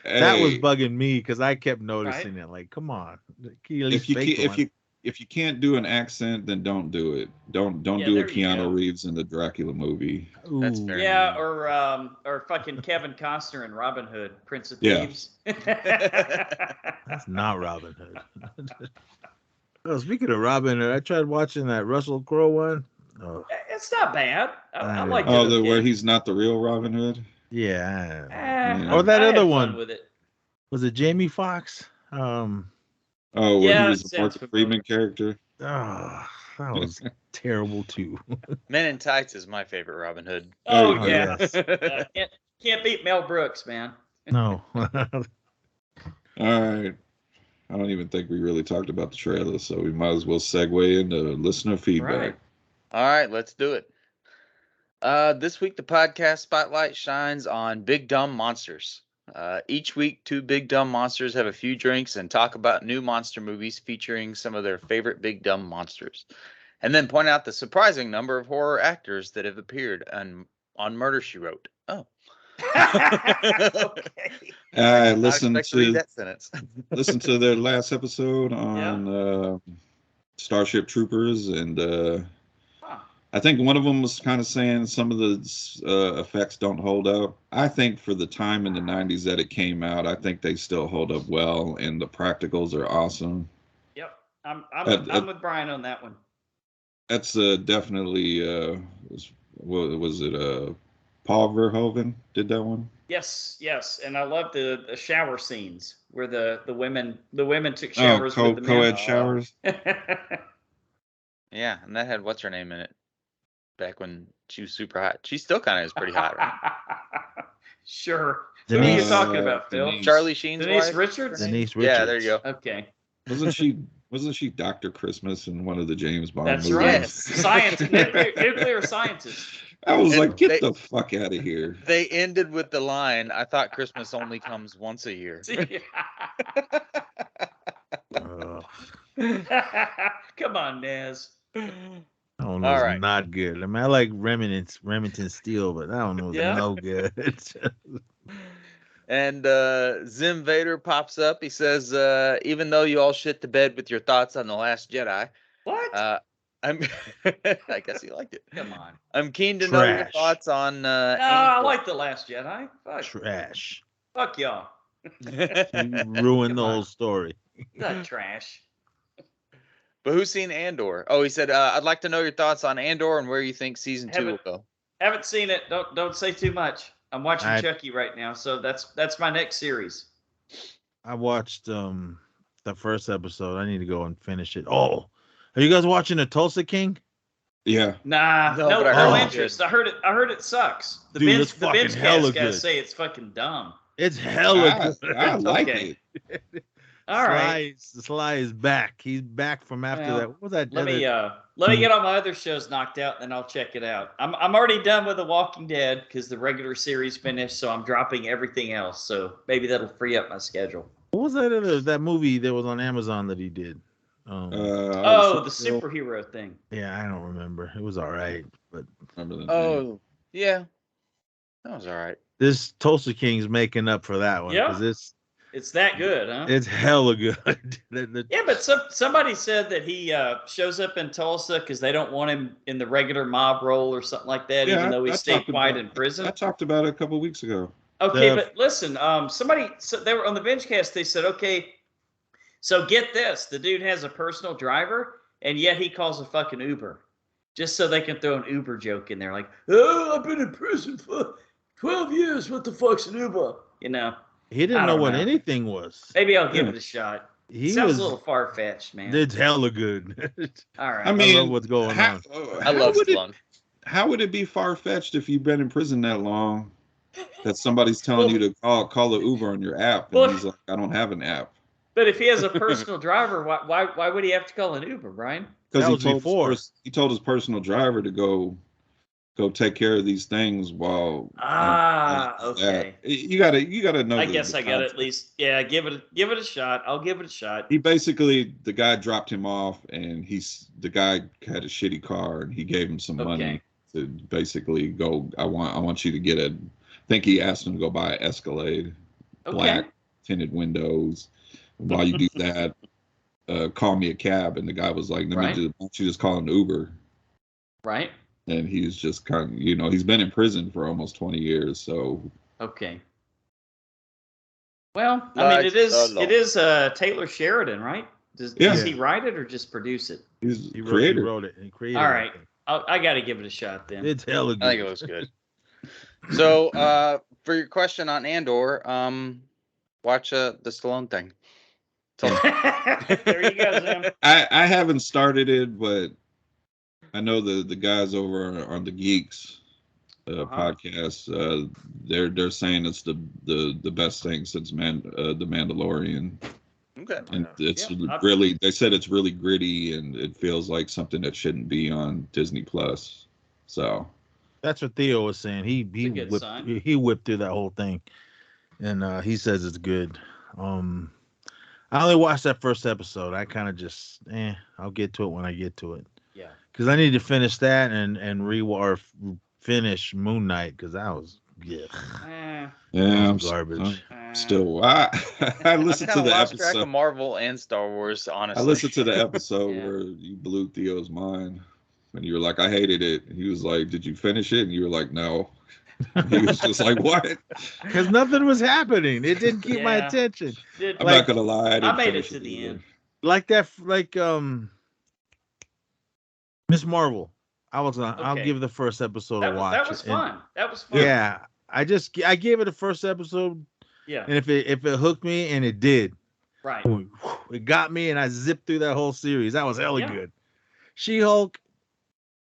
that was Hey, bugging me because I kept noticing it. Like, come on, can you at least if you fake ca- one? if you can't do an accent, then don't do it. Don't Yeah, do a there you go. Keanu Reeves in the Dracula movie. That's Ooh. fair. Yeah, or fucking Kevin Costner in Robin Hood, Prince of Yeah. Thieves. That's not Robin Hood. Oh, speaking of Robin Hood, I tried watching that Russell Crowe one. Oh, It's not bad. I Oh, like Oh, it. where okay. he's not the real Robin Hood. yeah. Yeah. Or that I had other fun one. with it. Was it Jamie Foxx? Oh, where Yeah, he it was the sounds Morgan familiar. Freeman character. Oh, that was terrible too. Men in Tights is my favorite Robin Hood. Oh, Oh, yeah. yes. Can't beat Mel Brooks, man. No. All right. I don't even think we really talked about the trailer, so we might as well segue into listener feedback. Right. All right, let's do it. This week, the podcast spotlight shines on Big Dumb Monsters. Each week, two Big Dumb Monsters have a few drinks and talk about new monster movies featuring some of their favorite Big Dumb Monsters, and then point out the surprising number of horror actors that have appeared on Murder, She Wrote. Oh. Okay. I Not listened expect to read to that sentence. listen to their last episode on Starship Troopers, and Huh. I think one of them was kind of saying some of the effects don't hold up. I think for the time in the 90s that it came out, I think they still hold up well, and the practicals are awesome. Yep, I'm That- with Brian on that one. That's definitely, what was it? Paul Verhoeven did that one? Yes, and I love the shower scenes where the women took showers with the men. co-ed showers. Yeah, and that had what's her name in it back when she was super hot. She still kind of is pretty hot, right? Sure. Who are you Denise- talking about, Phil? Denise. Charlie Sheen's Denise wife. Richards? Denise Richards. Yeah, there you go. Okay, Wasn't she Dr. Christmas in one of the James Bond that's movies? right. Yes. Scientist, nuclear scientist. I was And like, get they- the fuck out of here. They ended with the line, "I thought Christmas only comes once a year." Ugh. Come on, Naz. That one was All right. not good. I mean, I like Remington Steel, but that one was Yeah. no good. And Zim Vader pops up. He says, "Even though you all shit the bed with your thoughts on The Last Jedi, What? I'm." I guess he liked it. Come on. I'm keen to know your Trash. thoughts on. No, I like The Last Jedi. Trash. Fuck y'all. You ruined the Come on. whole story. Not trash. But who's seen Andor? Oh, he said, "I'd like to know your thoughts on Andor and where you think season 2 will Haven't- go." Haven't seen it. Don't say too much. I'm watching I- Chucky right now, so that's my next series. I watched the first episode. I need to go and finish it. Oh, are you guys watching the Tulsa King? Yeah. Nah, No, no, but I heard no it's interest. I heard it sucks. The Dude, binge, it's the fucking binge hella cast guys good. say it's fucking dumb. It's hella good. I like Okay. it. All right, Sly is back. He's back from after Well, that. What was that? let me other- get all my other shows knocked out, and then I'll check it out. I'm already done with The Walking Dead because the regular series finished, so I'm dropping everything else. So maybe that'll free up my schedule. What was that movie that was on Amazon that he did? The superhero thing. Yeah, I don't remember. It was all right, but Remember that name. Oh, yeah, that was all right. this Tulsa King's making up for that one Yeah. because It's that good, huh? it's hella good. The- Yeah, but somebody said that he shows up in Tulsa because they don't want him in the regular mob role or something like that, Yeah, even though he I stayed talked quiet about- in prison. I talked about it a couple weeks ago. Okay, The- but listen, they were on the Benchcast. They said, okay, so get this: the dude has a personal driver, and yet he calls a fucking Uber, just so they can throw an Uber joke in there, like, "Oh, I've been in prison for 12 years. What the fuck's an Uber?" You know. he I didn't know don't what know. anything was. Maybe I'll give Yeah. it a shot. He Sounds was. a little far fetched, man. It's hella good. All right. I mean, love what's going how, on. I love would it, Stallone. how would it be far fetched if you've been in prison that long that somebody's telling you to call an Uber on your app and Well- he's like, I don't have an app. But if he has a personal driver, why would he have to call an Uber, Brian? Because That he was told before. he told his personal driver to go take care of these things while Okay. you gotta know. I the- guess the I got to at context. least, give it a shot. I'll give it a shot. He basically, the guy dropped him off, and the guy had a shitty car, and he gave him some money Okay. to basically go. I want you to get I think he asked him to go buy an Escalade, Okay. black tinted windows. While you do that, call me a cab. And the guy was like, Right. why don't you just call an Uber? Right. And he's just kind of, he's been in prison for almost 20 years. So Okay. Well, I Like mean, it is Taylor Sheridan, right? Does Yeah. he write it or just produce it? he's He creator. wrote it. He created All it. right. I got to give it a shot then. It's hella good. I think it looks good. So, for your question on Andor, watch the Stallone thing. There you go, Zim. I haven't started it, but I know the guys over on the Geeks podcast. They're saying it's the best thing since the Mandalorian, Okay. and it's Yeah, really. They said it's really gritty and it feels like something that shouldn't be on Disney Plus. So That's what Theo was saying. He a good sign. whipped through that whole thing, and he says it's good. I only watched that first episode. I kind of just I'll get to it when I get to it. Yeah. Because I need to finish that and finish Moon Knight because that was Eh, yeah, that was garbage. still I listened I to kinda the lost track of episode. Marvel and Star Wars, honestly. I listened to the episode Yeah. where you blew Theo's mind. when you were like, I hated it. He was like, did you finish it? And you were like, no. He was just like, what? Because nothing was happening. It didn't keep my Yeah. attention. Did, I'm Like- not gonna lie. I, didn't made it finish to the either. end. Like that, like Miss Marvel. I'll Okay. give the first episode a watch. That was and- fun. That was fun. Yeah, I gave it the first episode, Yeah. and if it hooked me, and it did, Right. it got me, and I zipped through that whole series. That was hella Yeah. good. She-Hulk,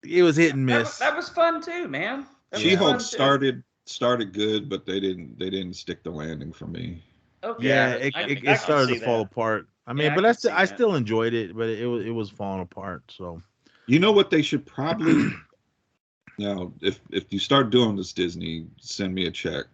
it was hit and miss. That was fun too, man. That was She-Hulk fun, too. started good, but they didn't stick the landing for me. Okay. Yeah, I it can started see to fall that. apart. I mean, Yeah, I but can I see that. still enjoyed it, but it was falling apart. So You know what they should probably now if you start doing this, Disney, send me a check.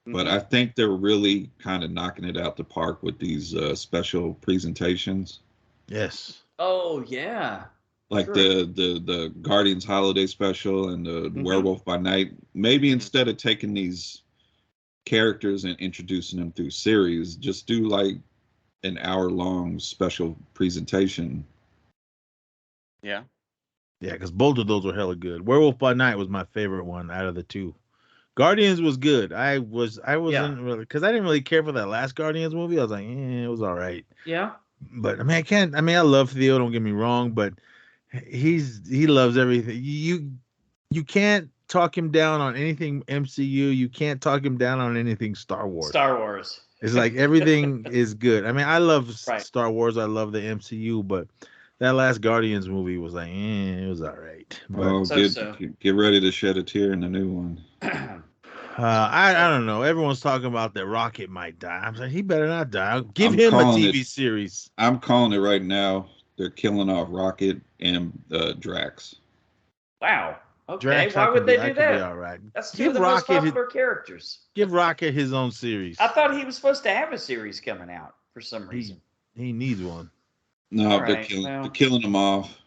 But Mhm. I think they're really kind of knocking it out the park with these special presentations, yes, Oh yeah. like Sure. the Guardians Holiday Special and the Mhm. Werewolf by Night. Maybe Mhm. instead of taking these characters and introducing them through series, just do like an hour-long special presentation. Yeah. yeah, because both of those were hella good. Werewolf by Night was my favorite one out of the two. Guardians was good. I wasn't really, because I didn't really care for that last Guardians movie. I was like, it was all right. Yeah. But I mean, I love Theo. Don't get me wrong, but he loves everything. You can't talk him down on anything MCU. You can't talk him down on anything Star Wars. Star Wars. It's like everything is good. I mean, I love Right. Star Wars. I love the MCU, but that last Guardians movie was like, it was all right. But Oh, So. get ready to shed a tear in the new one. I don't know. Everyone's talking about that Rocket might die. I'm saying he better not die. Give I'm him a calling TV it. series. I'm calling it right now. They're killing off Rocket and Drax. Wow. Okay. Drax, Why would they do Be that? all right. That's two Give of the most Rocket his- popular characters. Give Rocket his own series. I thought he was supposed to have a series coming out for some reason. He needs one. No, All they're right, killing well. they're killing them off.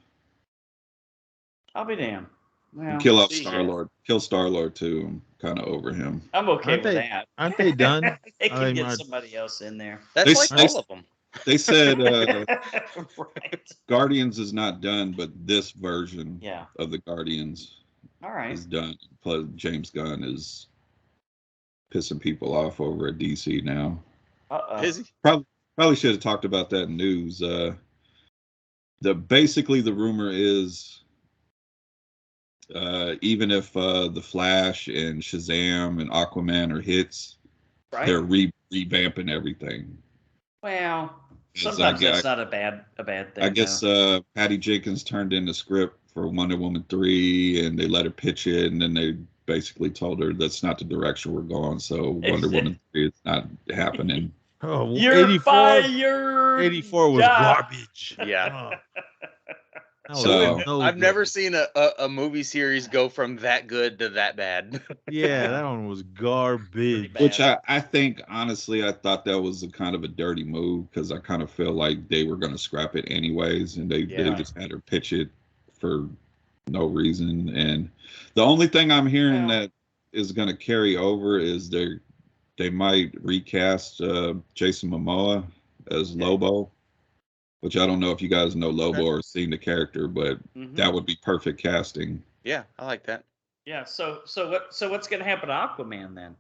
I'll be damned. Well, Kill off see, Star-Lord. Kill Star-Lord too. I'm kind of over him. I'm okay Aren't with they- that. Aren't they done? They Are can they get mar- somebody else in there. That's They- like they- all of them. They said Right. Guardians is not done, but this version Yeah. of the Guardians All right. is done. Plus, James Gunn is pissing people off over at DC now. Uh-oh. Is he? Probably should have talked about that in news. Basically the rumor is even if the Flash and Shazam and Aquaman are hits, Right. they're revamping everything. Well, Because sometimes that's not a bad thing. I guess Patty Jenkins turned in the script for Wonder Woman 3 and they let her pitch it, and then they basically told her that's not the direction we're going, so Wonder Woman 3 is not happening. Oh, You're 84, fired. 84 was Yeah. garbage. Yeah. Oh. That was So- no I've good. never seen a movie series go from that good to that bad. Yeah, that one was garbage. bad. Which I think, honestly, I thought that was a kind of a dirty move because I kind of feel like they were going to scrap it anyways, and they Yeah. just had her pitch it for no reason. And the only thing I'm hearing Well- that is going to carry over is they might recast Jason Momoa as Lobo, which I don't know if you guys know Lobo or seen the character, but Mhm. that would be perfect casting. Yeah, I like that. Yeah. So what's going to happen to Aquaman then?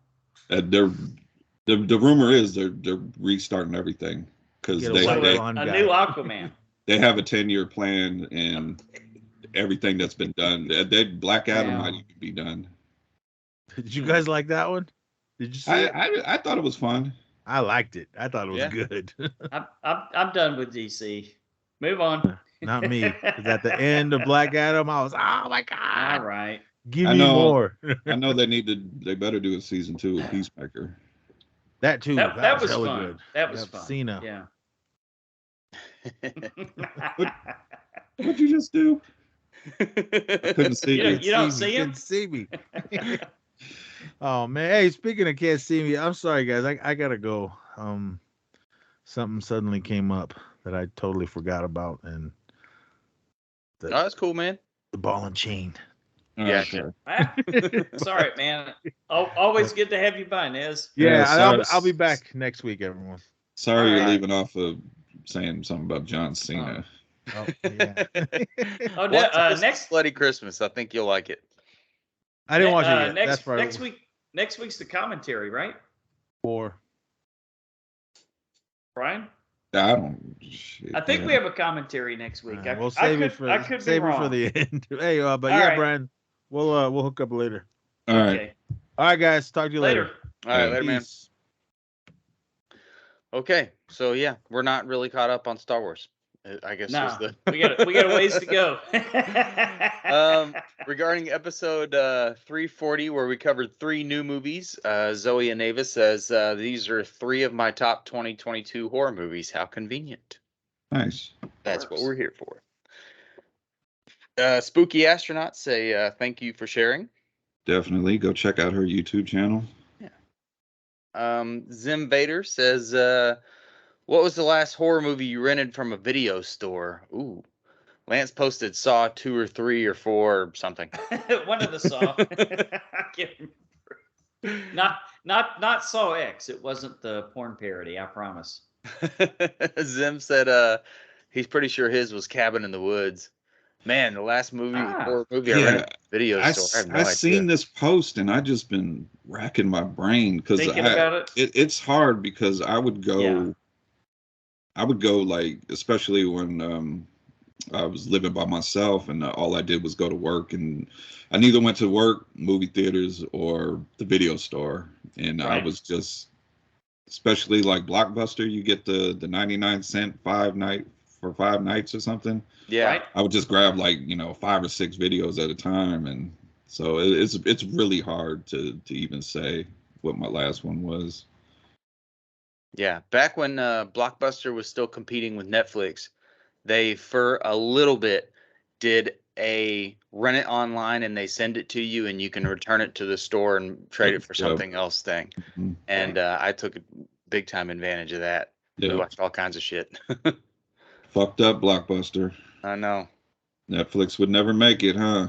The rumor is they're restarting everything because Get a they, white they blonde A guy. new Aquaman. they have a 10-year plan and everything that's been done. Black Adam Wow. might even be done. Did you guys like that one? Did you see it? I thought it was fun. I liked it. I thought it was Yeah. good. I'm done with DC. Move on. Not me. 'Cause at the end of Black Adam, I was, oh my All god, right. give I me know. more. I know they better do a season 2 of Peacemaker. That too. That was hella fun. good. That was Yep, fun. Cena. Yeah. What'd you just do? Couldn't see You you. you don't see him? Couldn't see me. Oh man. Hey, speaking of can't see me, I'm sorry guys. I gotta go. Something suddenly came up that I totally forgot about, and Oh, that's cool, man. the ball and chain. Yeah, Okay. Ah, sorry, man. Always good to have you by, Nez. Yeah, sorry. I'll be back next week, everyone. Sorry you're Alright. leaving off of saying something about John Cena. Oh, yeah. Oh, Once Christmas, next Bloody Christmas. I think you'll like it. I didn't watch it yet. Next That's right. next week's the commentary, right, 4. Brian? I don't. Shit, I think yeah. we have a commentary next week. We'll save it for the end. Hey, but All yeah, right. Brian, we'll hook up later. All right. Okay. All right, guys. Talk to you later. All right, Yeah. later, man. Peace. Okay, so yeah, we're not really caught up on Star Wars. I guess was No, the we got a ways to go. regarding episode 340, where we covered 3 new movies. Zoe and Ava says these are 3 of my top 2022 horror movies. How convenient. Nice. That's what Works. we're here for. Spooky Astronauts say thank you for sharing. Definitely go check out her YouTube channel. Zim Vader says, what was the last horror movie you rented from a video store? Ooh. Lance posted Saw 2 or 3 or 4 or something. One of the Saw. I can't remember. Not Saw X. It wasn't the porn parody. I promise. Zim said he's pretty sure his was Cabin in the Woods. Man, the last horror movie I rented at a video store. I have no idea. seen this post and I just been racking my brain because Thinking about it. It's hard because I would go like, especially when I was living by myself and all I did was go to work, and I neither went to work, movie theaters, or the video store, and I Right. was just, especially like Blockbuster, you get the 99-cent 5 nights or something. Yeah. Right? I would just grab like 5 or 6 videos at a time, and so it's really hard to even say what my last one was. Yeah. Back when Blockbuster was still competing with Netflix, they for a little bit did a rent it online and they send it to you and you can return it to the store and trade it for Yep. something else thing. Mhm. And I took a big time advantage of that. We Yeah, watched all kinds of shit. fucked up Blockbuster. I know. Netflix would never make it, huh?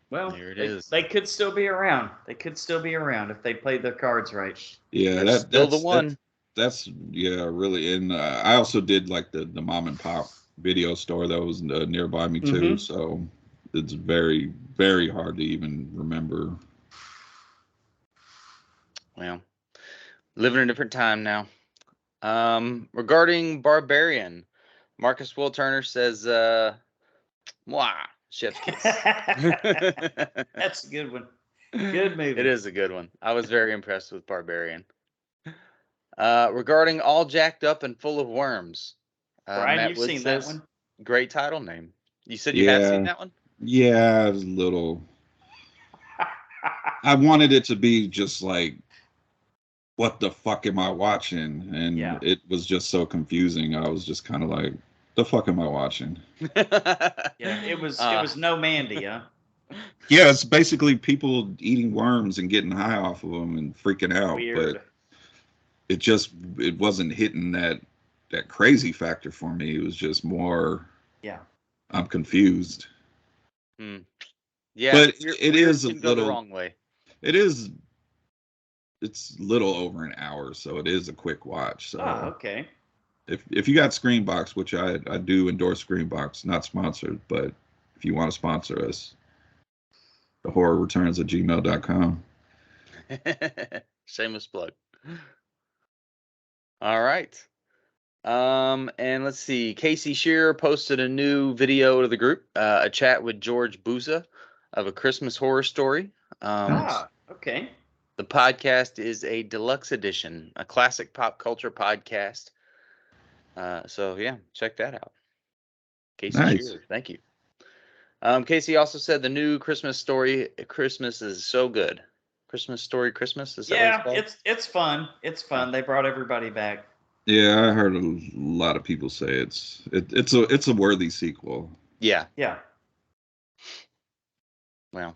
Well, There it is. they could still be around. They could still be around if they played their cards right. Yeah, They're still the that's one. That's yeah, really. And I also did like the mom and pop video store that was nearby me too. Mhm. So it's very, very hard to even remember. Well, living in a different time now. Regarding Barbarian, Marcus Will Turner says, "Mwah, chef's kiss." That's a good one. Good movie. It is a good one. I was very impressed with Barbarian. Regarding All Jacked Up and Full of Worms, Brian, Matt you've Wood seen that says, one? great title name. You said you have seen Yeah. that one? Yeah, it was a little. I wanted it to be just like, what the fuck am I watching? And Yeah. it was just so confusing. I was just kind of like, the fuck am I watching? Yeah, it was no Mandy, huh? Yeah, it's basically people eating worms and getting high off of them and freaking out. Weird. But it wasn't hitting that crazy factor for me. It was just more, Yeah. I'm confused. Yeah, But weird it is a can go the little- wrong way. It's little over an hour, so it is a quick watch. So Oh, okay. if you got Screenbox, which I do endorse Screenbox, not sponsored, but if you want to sponsor us, thehorrorreturns@gmail.com. Shameless plug. All right. And let's see. Casey Shearer posted a new video to the group, a chat with George Buza of A Christmas Horror Story. Okay. The podcast is a deluxe edition, a classic pop culture podcast. So yeah, check that out. Casey Nice. Shearer, thank you. Casey also said the new Christmas story, Christmas is so good. Christmas Story Christmas, is that Yeah, what it's called? it's fun. It's fun. They brought everybody back. Yeah, I heard a lot of people say it's a worthy sequel. Yeah. Yeah. Well,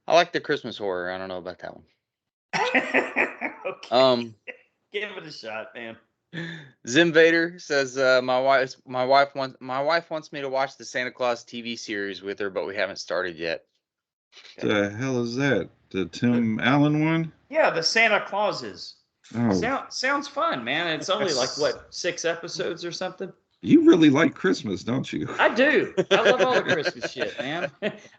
I like the Christmas horror. I don't know about that one. Okay. Give it a shot, man. Zim Vader says my wife wants me to watch the Santa Claus TV series with her, but we haven't started yet. The hell is that? The Tim Allen one? Yeah, the Santa Clauses. Oh, Sounds fun, man. It's only like what, 6 episodes or something? You really like Christmas, don't you? I do. I love all the Christmas shit, man.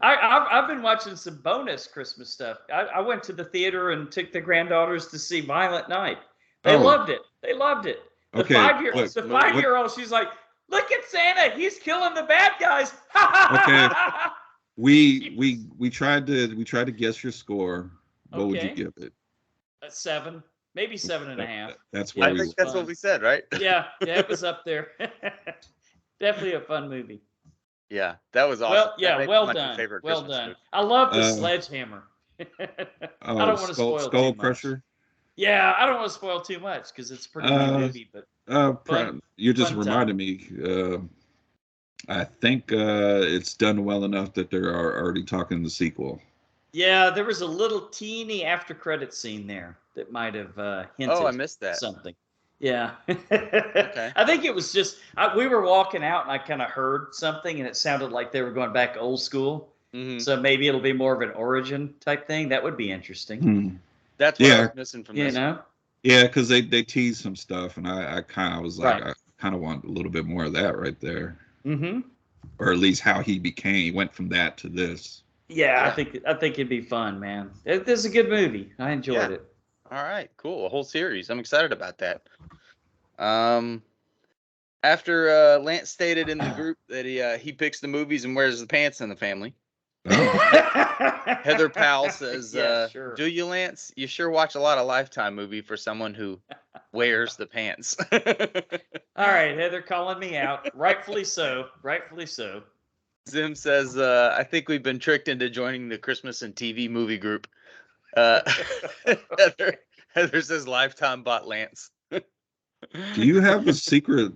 I've been watching some bonus Christmas stuff. I went to the theater and took the granddaughters to see Violent Night. They Oh. loved it. They loved it. The Okay, five-year-old, what- the what- 5-year-old, she's like, "Look at Santa. He's killing the bad guys." Okay. We tried to guess your score. What would you Okay. give it? That's 7, maybe 7.5. That's Yeah, where I it we. was think that's fun. what we said, right? Yeah, it was up there. Definitely a fun movie. Yeah, that was awesome. Well, That yeah, may be well my new done. favorite Well Christmas done. movie. I love the Uh, sledgehammer. I Oh, don't want to spoil Skull too much. Crusher. Yeah, I don't want to spoil too much because it's a pretty new Uh, movie. But Fun- You just fun reminded me. I think it's done well enough that they're already talking the sequel. yeah, there was a little teeny after credit scene there that might have hinted Oh, I missed that. something. Yeah. Okay. I think it was just we were walking out and I kind of heard something and it sounded like they were going back old school. Mhm. So maybe it'll be more of an origin type thing. That would be interesting. Hmm. That's what I Yeah. was missing from You this. know? Yeah, because they teased some stuff, and I kind of was like, Right. I kind of want a little bit more of that right there, Mm-hmm. or at least how he went from that to this. Yeah, Yeah. I think it'd be fun, man. This is a good movie. I enjoyed Yeah. it. All right, cool. A whole series. I'm excited about that. After Lance stated in the group that he picks the movies and wears the pants in the family, Oh, Heather Powell says, Yeah, sure. "Do you, Lance? You sure watch a lot of Lifetime movie for someone who wears the pants." All right, Heather calling me out. Rightfully so. Rightfully so. Zim says, "I think we've been tricked into joining the Christmas and TV movie group." Heather says, "Lifetime bought Lance." do you have a secret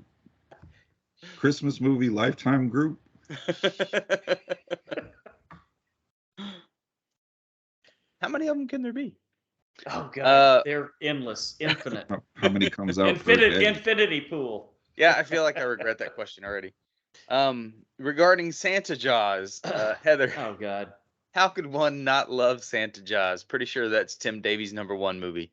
Christmas movie Lifetime group? How many of them can there be? Oh god, they're endless, infinite, How many comes out? per day? infinity pool. Yeah, I feel like I regret that question already. Regarding Santa Jaws, Heather, Oh god. how could one not love Santa Jaws? Pretty sure that's Tim Davies' #1 movie.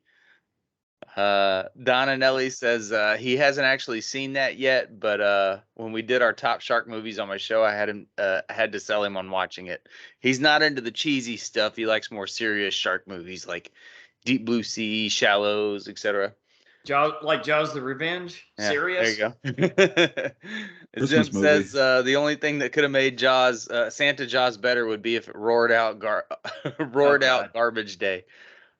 Donna Nelly says he hasn't actually seen that yet, but when we did our top shark movies on my show, I had to sell him on watching it. He's not into the cheesy stuff. He likes more serious shark movies like Deep Blue Sea, Shallows, etc. Jaws the Revenge. Yeah, Serious. There you go. Zim Christmas movie. says the only thing that could have made Jaws, Santa Jaws better would be if it roared out God. Garbage Day.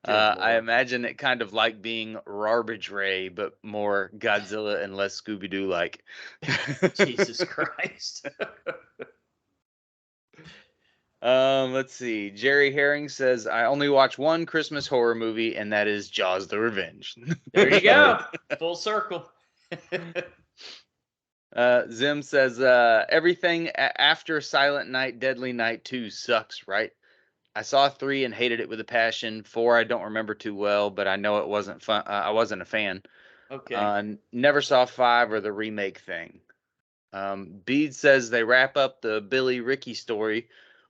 Good I Lord. imagine it kind of like being Rarbage Ray, but more Godzilla and less Scooby Doo like. Jesus Christ. Let's see. Jerry Herring says I only watch one Christmas horror movie, and that is Jaws: The Revenge. There you go. Full circle. Zim says everything after Silent Night, Deadly Night 2 sucks, right? I saw 3 and hated it with a passion. 4 I don't remember too well, but I know it wasn't fun. I wasn't a fan. Okay. Never saw 5 or the remake thing. Bede says they wrap up the Billy Ricky story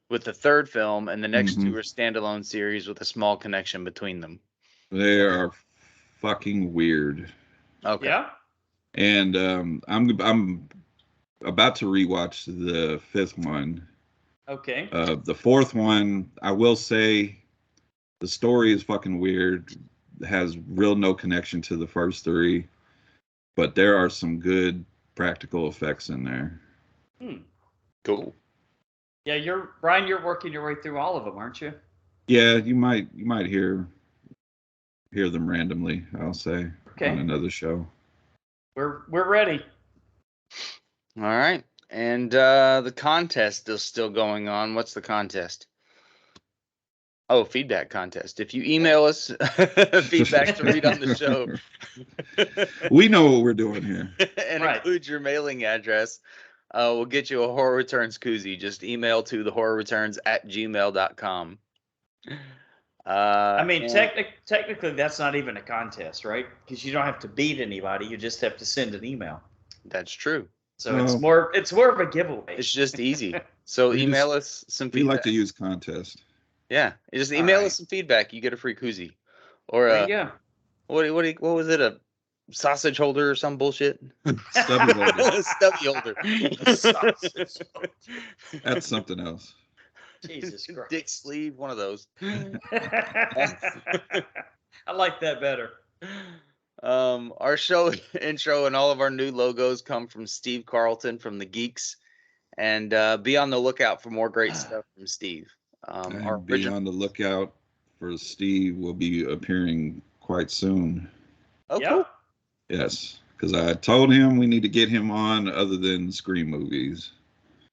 with the 3rd film, and the next 2 are standalone series with a small connection between them. They are fucking weird. Okay. Yeah. And I'm about to rewatch the 5th one. Okay. The 4th one, I will say, the story is fucking weird. It has real no connection to the first 3, but there are some good practical effects in there. Cool. Yeah, Brian. You're working your way through all of them, aren't you? Yeah, you might hear them randomly, I'll say, Okay. on another show. We're ready. All right. And the contest is still going on. What's the contest? Oh, feedback contest. If you email us feedback to read on the show We know what we're doing here. and Right. include your mailing address, we'll get you a Horror Returns koozie. Just email to thehorrorreturns@gmail.com. I mean, and- technically, that's not even a contest, right? Because you don't have to beat anybody. You just have to send an email. That's true. So it's Well- more of a giveaway. It's just easy. So We email us some We feedback. like to use contest. Yeah, you just All email right. us some feedback. You get a free koozie. Or There you go. what was it? sausage holder or some bullshit. Stubby holder. Stubby holder. Sausage holder. That's something else. Jesus Christ. Dick sleeve, one of those. I like that better. Our show intro and all of our new logos come from Steve Carlton from the Geeks, and be on the lookout for more great stuff from Steve. Our And be original. on the lookout for Steve. Will be appearing quite soon. Oh, Yep. cool. Yes, because I told him we need to get him on other than Scream movies.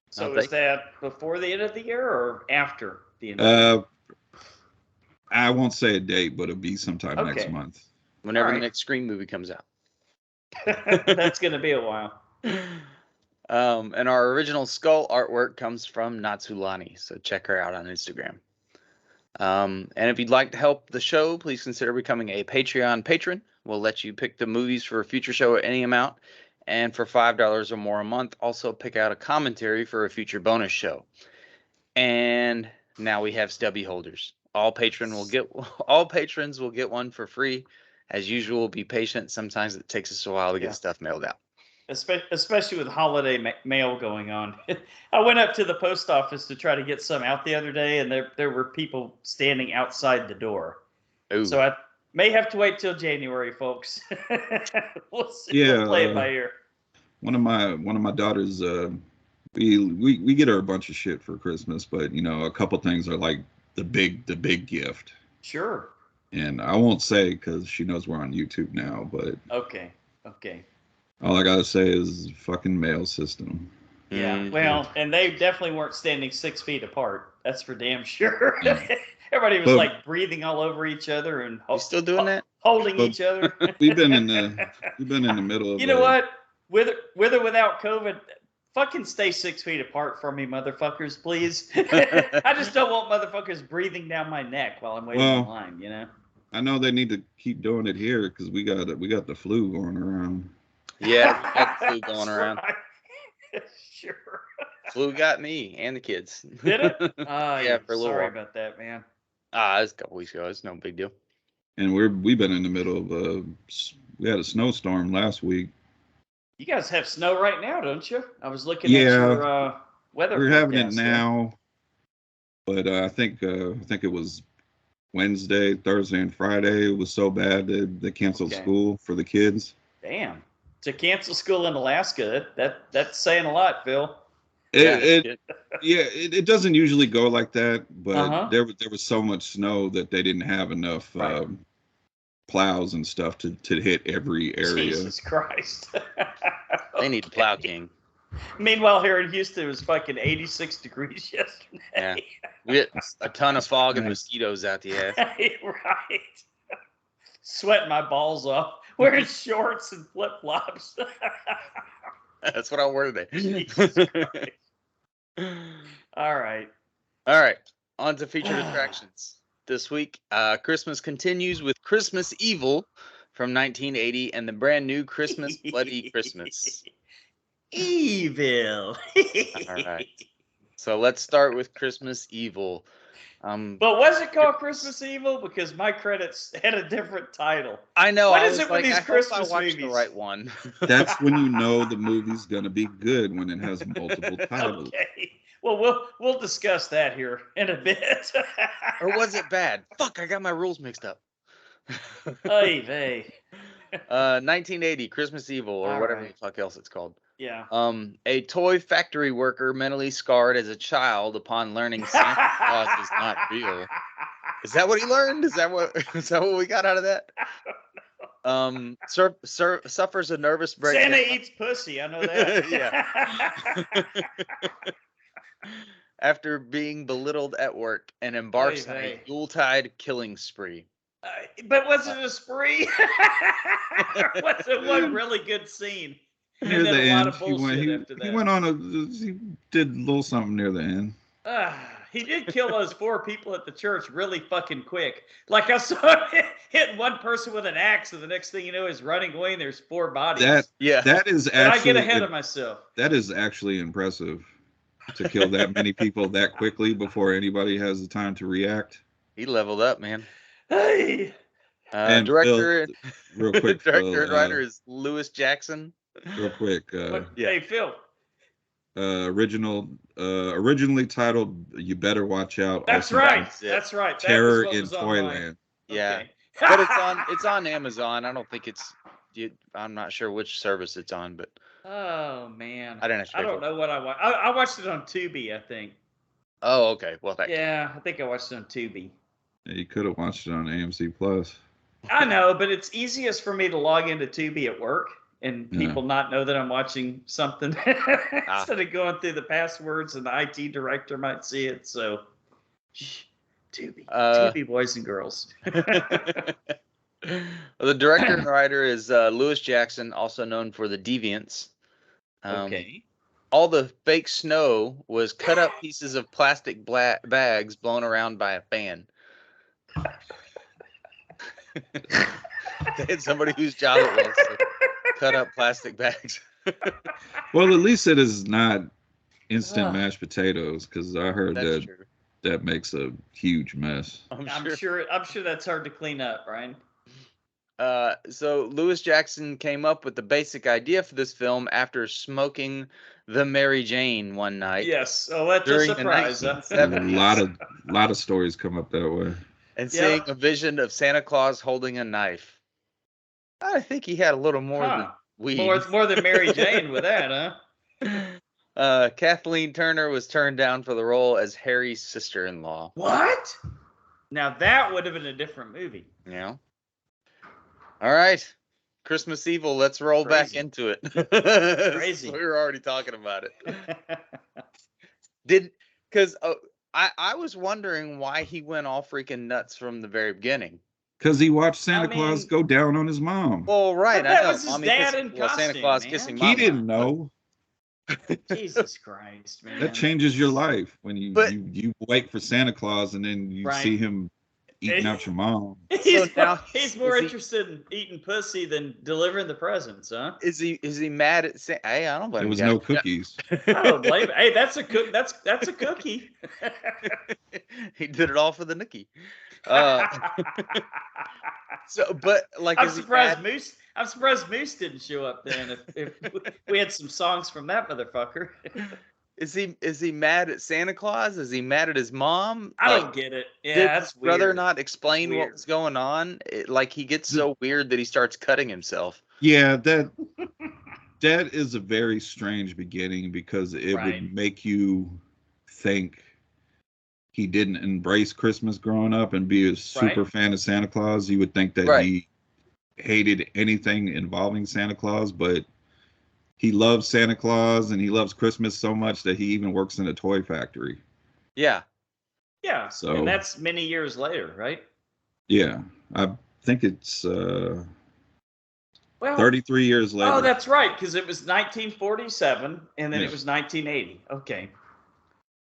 So I is that before the end of the year or after the end of the year? I won't say a date, but it'll be sometime next Okay. month. Whenever All the right. next Scream movie comes out. That's going to be a while. And our original skull artwork comes from Natsulani, so check her out on Instagram. And if you'd like to help the show, please consider becoming a Patreon patron. We'll let you pick the movies for a future show at any amount, and for $5 or more a month, also pick out a commentary for a future bonus show. And now we have stubby holders. All patrons will get one for free. As usual, be patient. Sometimes it takes us a while to get Yeah. stuff mailed out. Especially with holiday mail going on. I went up to the post office to try to get some out the other day, and there were people standing outside the door. Ooh. So I may have to wait till January, folks. We'll see. Yeah, We'll play it by ear. One of my daughters, we get her a bunch of shit for Christmas, but a couple things are like the big gift. Sure. And I won't say because she knows we're on YouTube now, but Okay. all I gotta say is fucking mail system. Yeah. Mhm. Well, and they definitely weren't standing 6 feet apart. That's for damn sure. Yeah. Everybody was But- like breathing all over each other and You still doing that? holding But- each other. We've been in the middle of. You know what? With or without COVID, fucking stay 6 feet apart from me, motherfuckers, please. I just don't want motherfuckers breathing down my neck while I'm waiting in Well, line. I know they need to keep doing it here because we got the flu going around. Yeah, we got the flu going That's around. right. Sure. Flu got me and the kids. Did it? Yeah, for a little sorry while. about that, man. It was a couple weeks ago. It's no big deal. And we've been in the middle of we had a snowstorm last week. You guys have snow right now, don't you? I was looking Yeah. at your weather. We're having it forecast, now, but I think it was Wednesday, Thursday, and Friday. It was so bad that they canceled Okay. school for the kids. Damn. To cancel school in Alaska, that's saying a lot, Phil. It doesn't usually go like that, but Uh-huh. there was so much snow that they didn't have enough Right. plows and stuff to hit every area. Jesus Christ. They need the Plow King. Meanwhile, here in Houston, it was fucking 86 degrees yesterday. Yeah. We get a ton of fog and mosquitoes out the ass. Right. Sweating my balls off, wearing shorts and flip flops. That's what I wore today. Jesus Christ. All right. All right, on to featured attractions. This week, Christmas continues with Christmas Evil from 1980 and the brand new Christmas Bloody Christmas. Evil. All right. So let's start with Christmas Evil. But was it called Christmas Evil? Because my credits had a different title. I know. What I is was it with like, these I hope Christmas I watched movies? the right one. That's when you know the movie's gonna be good, when it has multiple titles. Okay. Well, we'll discuss that here in a bit. Or was it bad? Fuck, I got my rules mixed up. Oy vey. 1980 Christmas Evil, or All whatever right. the fuck else it's called. Yeah. A toy factory worker mentally scarred as a child upon learning Santa Claus is not real. Is that what he learned? Is that what we got out of that? Suffers a nervous breakdown. Santa eats pussy. I know that. Yeah. After being belittled at work and embarks on a Hey. Yuletide killing spree. But was it a spree? Or was it one really good scene? Near And the then a lot end, of bullshit after that. he went on he did a little something near the end. He did kill those 4 people at the church really fucking quick. Like I saw him hit one person with an axe, and the next thing you know, he's running away, and there's 4 bodies. Yeah. That is But I actually get ahead of myself. that is actually impressive to kill that many people that quickly before anybody has the time to react. He leveled up, man. Hey, And Director, real quick, director and Phil, writer is Lewis Jackson. real quick. Yeah. Hey, Phil. Originally titled "You Better Watch Out." That's also right. That's it. That's right. That Terror was what in was on mine. Toyland. Yeah, Okay. but it's on Amazon. I don't think it's. I'm not sure which service it's on, but Oh man. I didn't. I don't know what I watched. I watched it on Tubi, I think. Oh, okay. Well, that. Yeah, I think I watched it on Tubi. Yeah, you could have watched it on AMC Plus. I know, but it's easiest for me to log into Tubi at work and Yeah. people not know that I'm watching something instead of going through the passwords and the IT director might see it. So, shh, Tubi, Tubi boys and girls. Well, the director and writer is Lewis Jackson, also known for The Deviants. Okay. All the fake snow was cut up pieces of plastic bags blown around by a fan. They had somebody whose job it was to cut up plastic bags. Well, at least it is not instant Ugh. mashed potatoes, because I heard That's that true. that makes a huge mess. I'm I'm sure. sure that's hard to clean up, Brian. So Lewis Jackson came up with the basic idea for this film after smoking the Mary Jane one night. Yes. Oh, that's a During the surprise. 1970s. A lot of stories come up that way. And Yep. seeing a vision of Santa Claus holding a knife. I think he had a little more than Huh. weed. More than Mary Jane with that, huh? Kathleen Turner was turned down for the role as Harry's sister-in-law. What? Now that would have been a different movie. You know? All right. Christmas Evil, let's roll back Crazy. into it. Crazy. We were already talking about it. Because I was wondering why he went all freaking nuts from the very beginning. Because he watched Santa I Claus mean- go down on his mom. Well, right. But that I know. was his Mommy dad kissing, in Santa costume, Claus man. kissing He mommy. didn't know. Jesus Christ, man. That changes your life when you But- you wait for Santa Claus and then you Right. see him eating out your mom. He's, now- he's more is he- interested in eating pussy than delivering the presents, huh? Is he mad at Santa? Hey, I don't blame There was you no guys. cookies. I don't blame him. Hey, that's a cook. That's a cookie. He did it all for the nookie. So, but like, I'm is he surprised mad? Moose. I'm surprised Moose didn't show up then. If we had some songs from that motherfucker, Is he mad at Santa Claus? Is he mad at his mom? I Like, don't get it. Yeah, did that's his brother weird. not explain what Weird. was going on? Like, he gets so weird that he starts cutting himself. Yeah, that is a very strange beginning, because it Right. would make you think he didn't embrace Christmas growing up and be a super fan of Santa Claus. You would think that Right. he hated anything involving Santa Claus, but he loves Santa Claus and he loves Christmas so much that he even works in a toy factory. Yeah. Yeah, So- and that's many years later, right? Yeah, I think it's Well, 33 years later. oh, that's right, because it was 1947, and then Yes. it was 1980. Okay.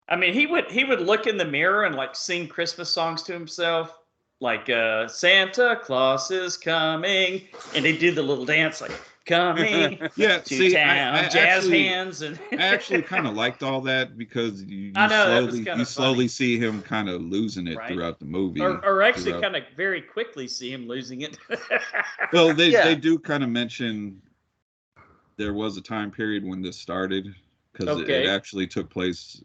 I mean, he would look in the mirror and like sing Christmas songs to himself, like Santa Claus is coming, and he'd do the little dance like coming Yeah, to see, town, I jazz actually, hands, and I actually kind of liked all that, because you I know, that was kinda slowly funny. see him kind of losing it Right. throughout the movie. or actually throughout- kind of very quickly see him losing it. Well, they Yeah. do kind of mention there was a time period when this started, because Okay. it actually took place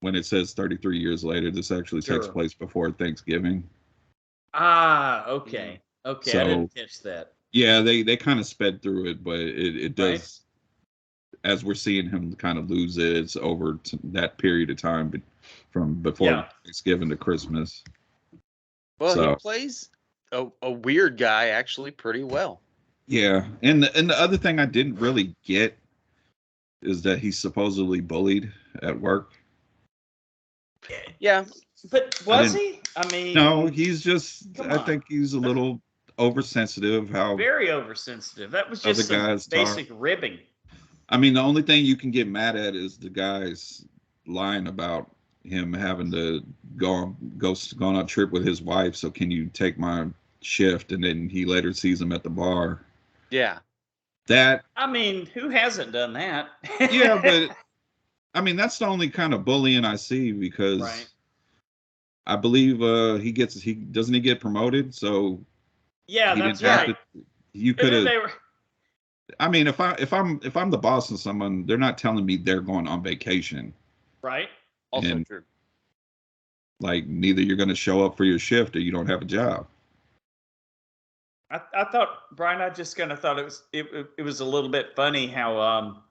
when it says 33 years later. This actually takes Sure. place before Thanksgiving. Okay, okay, I didn't catch that. Yeah, they kind of sped through it, but it does. Right. As we're seeing him kind of lose it, it's over that period of time, from before Yeah. Thanksgiving to Christmas. Well, he So- plays a weird guy actually pretty well. Yeah, and the other thing I didn't really get is that he's supposedly bullied at work. Yeah. But I was he? I mean, No, he's just. Come I on. think he's a little oversensitive. How very oversensitive. That was Other just some guys talk. basic ribbing. I mean, the only thing you can get mad at is the guy's lying about him having to go on a trip with his wife. So can you take my shift? And then he later sees him at the bar. Yeah. That I mean, who hasn't done that? yeah, but I mean that's the only kind of bullying I see, because Right. I believe he doesn't he get promoted, so Yeah, he that's didn't have right. to. You And could then have. they were I mean, if I'm the boss of someone, they're not telling me they're going on vacation, right. Also and true. like neither you're going to show up for your shift or you don't have a job. I thought Brian. I just kind of thought it was a little bit funny how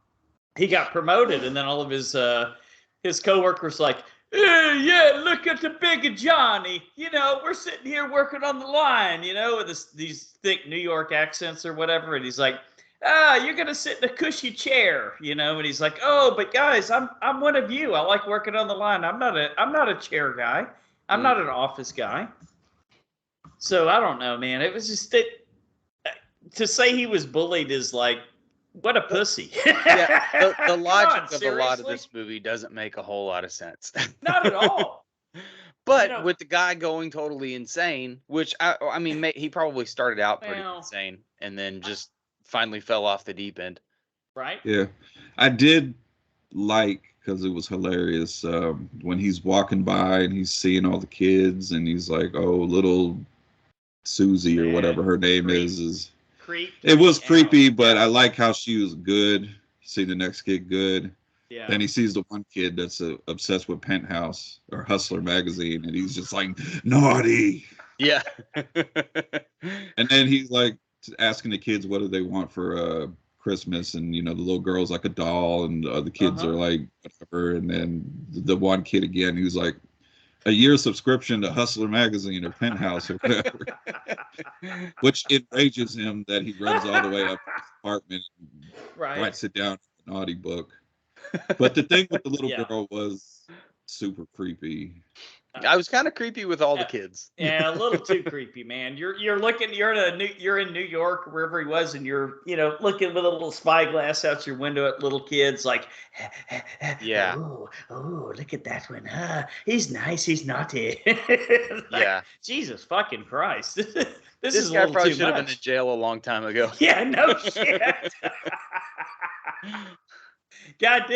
he got promoted, and then all of his coworkers like, hey, yeah, look at the big Johnny. You know, we're sitting here working on the line. You know, with these thick New York accents or whatever, and he's like, you're gonna sit in a cushy chair. You know, and he's like, oh, but guys, I'm one of you. I like working on the line. I'm not a chair guy. I'm not an office guy. So I don't know, man. It was just to say he was bullied is like, what a pussy. Yeah, the Come logic on, of a lot of seriously? this movie doesn't make a whole lot of sense. Not at all. But You know- with the guy going totally insane, which I mean, he probably started out pretty Well- insane and then just finally fell off the deep end. Right? Yeah, I did like because it was hilarious when he's walking by and he's seeing all the kids and he's like, "Oh, little Susie or Man, whatever her name creep. is." Creep. It was creepy, but yeah. I like how she was good. See the next kid good. Yeah. Then he sees the one kid that's obsessed with Penthouse or Hustler magazine, and he's just like naughty. Yeah. And then he's like asking the kids what do they want for Christmas, and the little girl's like a doll, and the other kids Uh-huh. are like whatever. And then the one kid again, he was like a year subscription to Hustler magazine or Penthouse or whatever, which enrages him that he runs all the way up to his apartment and Right. writes it down in a naughty book. But the thing with the little Yeah. girl was super creepy. I was kind of creepy with all the kids. Yeah, a little too creepy, man. You're in New York, wherever he was, and you're looking with a little spyglass out your window at little kids, like, Yeah. oh, look at that one, he's nice, he's naughty. Like, Yeah. Jesus fucking Christ, this This is a guy little probably too should have been much. in jail a long time ago. Yeah, no shit. God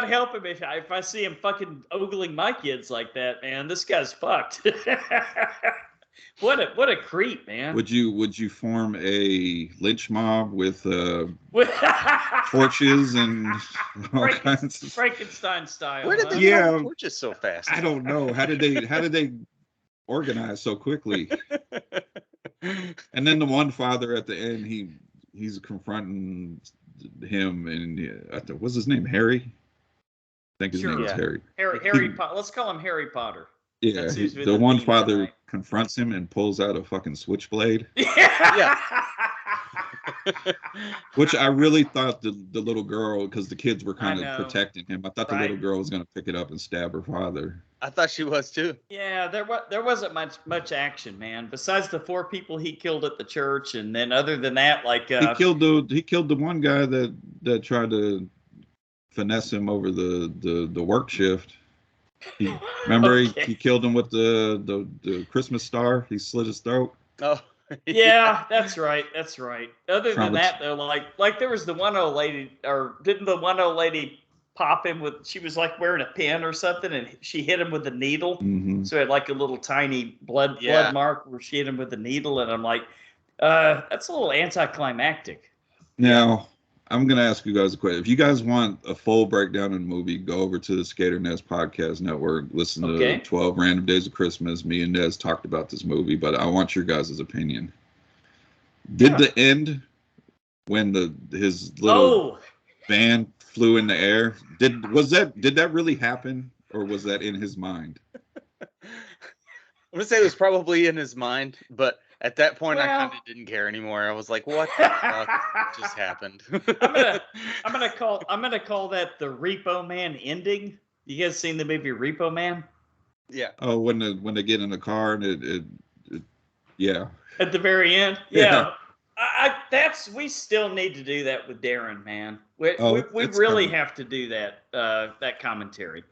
help him if I see him fucking ogling my kids like that, man. This guy's fucked. What a creep, man. Would you form a lynch mob with torches and all kinds of? Frankenstein style. Where did they Yeah. find torches so fast? I don't know. How did they organize so quickly? And then the one father at the end, he's confronting him, and what's his name? Harry. I think his name is Yeah. Harry. Harry Potter. Let's call him Harry Potter. Yeah, That's who's been the the one theme father tonight. confronts him and pulls out a fucking switchblade, Yeah. which I really thought the little girl, because the kids were kind I of know. protecting him. I thought the Right. little girl was going to pick it up and stab her father. I thought she was too. Yeah, there wasn't much action, man. Besides the 4 people he killed at the church, and then other than that, like He killed the one guy that tried to finesse him over the work shift. Remember Okay. he killed him with the Christmas star. He slit his throat. Oh. Yeah, that's right. Other than Trauma- that, though, like there was the one old lady, or didn't the one old lady pop him with? She was like wearing a pin or something, and she hit him with a needle. Hmm. So it had like a little tiny blood Yeah. mark where she hit him with a needle, and I'm like, that's a little anticlimactic. Now, I'm going to ask you guys a question. If you guys want a full breakdown of the movie, go over to the Skater Nest Podcast Network. Listen Okay. to 12 Random Days of Christmas. Me and Nez talked about this movie, but I want your guys' opinion. Did Yeah. the end, when his little Oh, van flew in the air, did that really happen, or was that in his mind? I'm gonna say it was probably in his mind, but at that point I Well- kind of didn't care anymore. I was like, what the fuck just happened? I'm gonna call that the Repo Man ending. You guys seen the movie Repo Man? Yeah. Oh, when they get in the car and it yeah. At the very end, Yeah. we still need to do that with Darren, man. We It's really coming. have to do that commentary.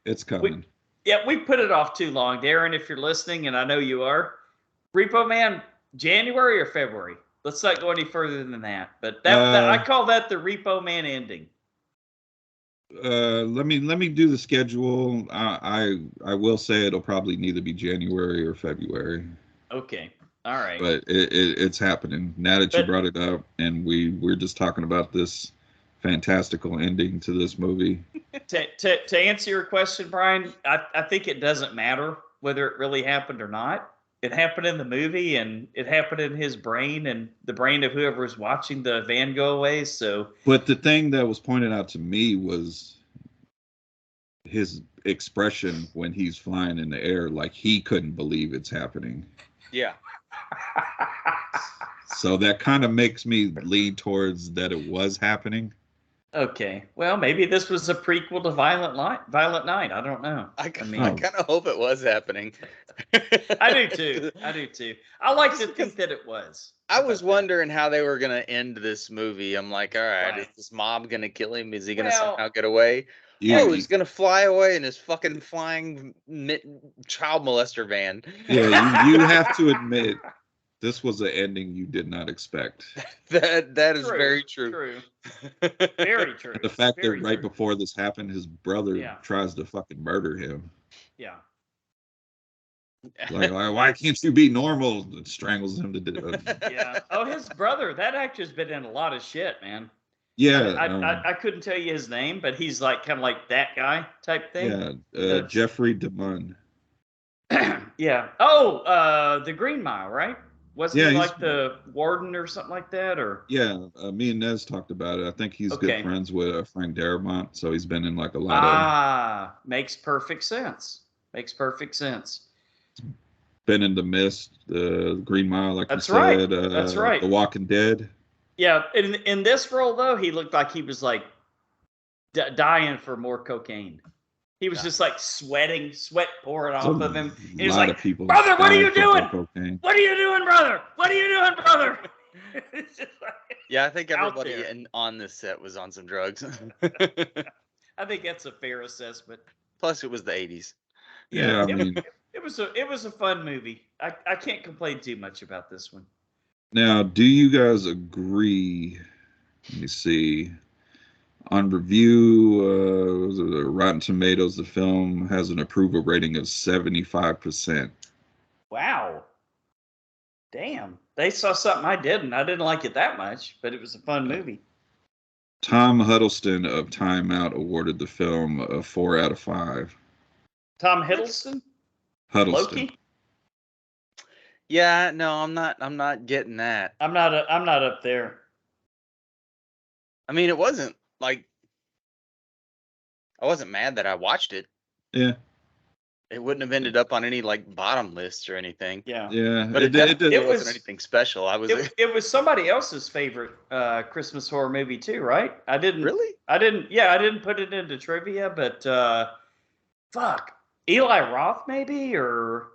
It's coming. Yeah, we put it off too long, Darren. If you're listening, and I know you are, Repo Man, January or February. Let's not go any further than that. But I call that the Repo Man ending. Let me do the schedule. I will say it'll probably neither be January or February, Okay. All right. but it's happening now that you But- brought it up, and we're just talking about this fantastical ending to this movie. To answer your question, Brian, I think it doesn't matter whether it really happened or not. It happened in the movie, and it happened in his brain and the brain of whoever was watching the van go away. So, But the thing that was pointed out to me was his expression when he's flying in the air, like he couldn't believe it's happening. Yeah. So that kind of makes me lean towards that it was happening. okay. Well, maybe this was a prequel to Violent Night. I don't know. I mean- kind of hope it was happening. I do too. I do too. I like to think that it was. I How was about that? wondering how they were gonna end this movie. I'm like, all right, is Right. this mob gonna kill him? Is he gonna Well- somehow get away? You, Oh, he's gonna fly away in his fucking flying child molester van. yeah, you have to admit this was an ending you did not expect. That is very true. True. Very true. The fact Very that right true. before this happened, his brother Yeah. tries to fucking murder him. Yeah. Like, why can't you be normal? And strangles him to death. Yeah. Oh, his brother. That actor's been in a lot of shit, man. Yeah, I couldn't tell you his name, but he's like kind of like that guy type thing. yeah. Jeffrey DeMunn. Yeah. Oh, the Green Mile, right? Wasn't Yeah, he he's- like the warden or something like that? Or Yeah, me and Nez talked about it. I think he's Okay. good friends with Frank Darabont, so he's been in like a lot makes perfect sense. Makes perfect sense. been in The Mist, the Green Mile, like That's you right. said. That's right. The Walking Dead. Yeah. In this role though, he looked like he was like dying for more cocaine. He was just like sweat pouring off of him. A He was lot like, of people. "Brother, what are dying you from doing? cocaine. "What are you doing, brother? What are you doing, brother?" It's just like, Yeah, I think Out everybody there. on this set was on some drugs. I think that's a fair assessment. Plus, it was the 80s. Yeah, I it, mean, it was a fun movie. I can't complain too much about this one. now, do you guys agree? Let me see. On review, was it Rotten Tomatoes, the film has an approval rating of 75%. Wow. Damn. They saw something I didn't. I didn't like it that much, but it was a fun movie. Tom Huddleston of Time Out awarded the film a 4 out of 5. Tom Hiddleston? Huddleston. Loki? Yeah, no, I'm not getting that. I'm not up there. I mean, it wasn't like I wasn't mad that I watched it. Yeah, It wouldn't have ended up on any like bottom lists or anything. Yeah. yeah. But it did. definitely It was- wasn't anything special. I was It was somebody else's favorite Christmas horror movie too, right? I didn't put it into trivia, but fuck. Eli Roth maybe or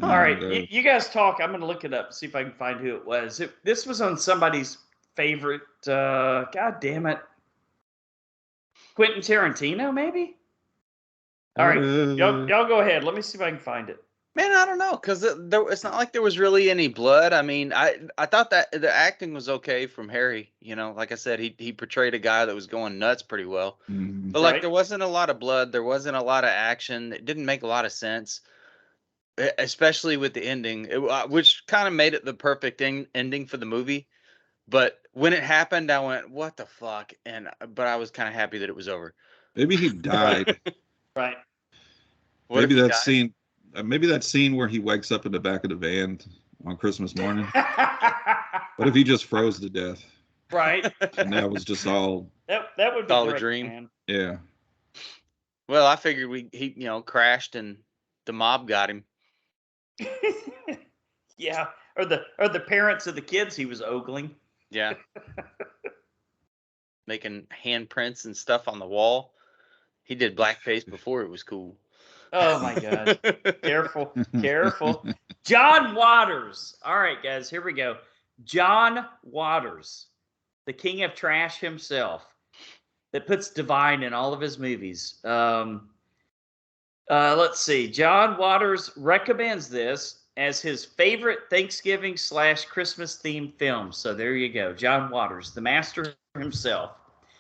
all right, you guys talk. I'm gonna look it up, see if I can find who it was. This was on somebody's favorite. God damn it, Quentin Tarantino, maybe. All right, y'all go ahead. Let me see if I can find it. Man, I don't know, because it's not like there was really any blood. I mean, I thought that the acting was okay from Harry. You know, like I said, he portrayed a guy that was going nuts pretty well. Mhm. But like, Right. there wasn't a lot of blood. There wasn't a lot of action. It didn't make a lot of sense, especially with the ending, which kind of made it the perfect ending for the movie. But when it happened, I went, "What the fuck?" But I was kind of happy that it was over. Maybe he died. Right. What if maybe he that died? scene. Maybe that scene where he wakes up in the back of the van on Christmas morning. What if he just froze to death? Right. And that was just all. That would be All a great, dream. man. Yeah. Well, I figured he crashed and the mob got him. Yeah, or the parents of the kids he was ogling. Yeah. Making handprints and stuff on the wall. He did blackface before it was cool. Oh my god. Careful, careful. John Waters. All right, guys, here we go. John Waters, the king of trash himself, that puts divine in all of his movies. Let's see. John Waters recommends this as his favorite Thanksgiving / Christmas themed film. So there you go. John Waters, the master himself.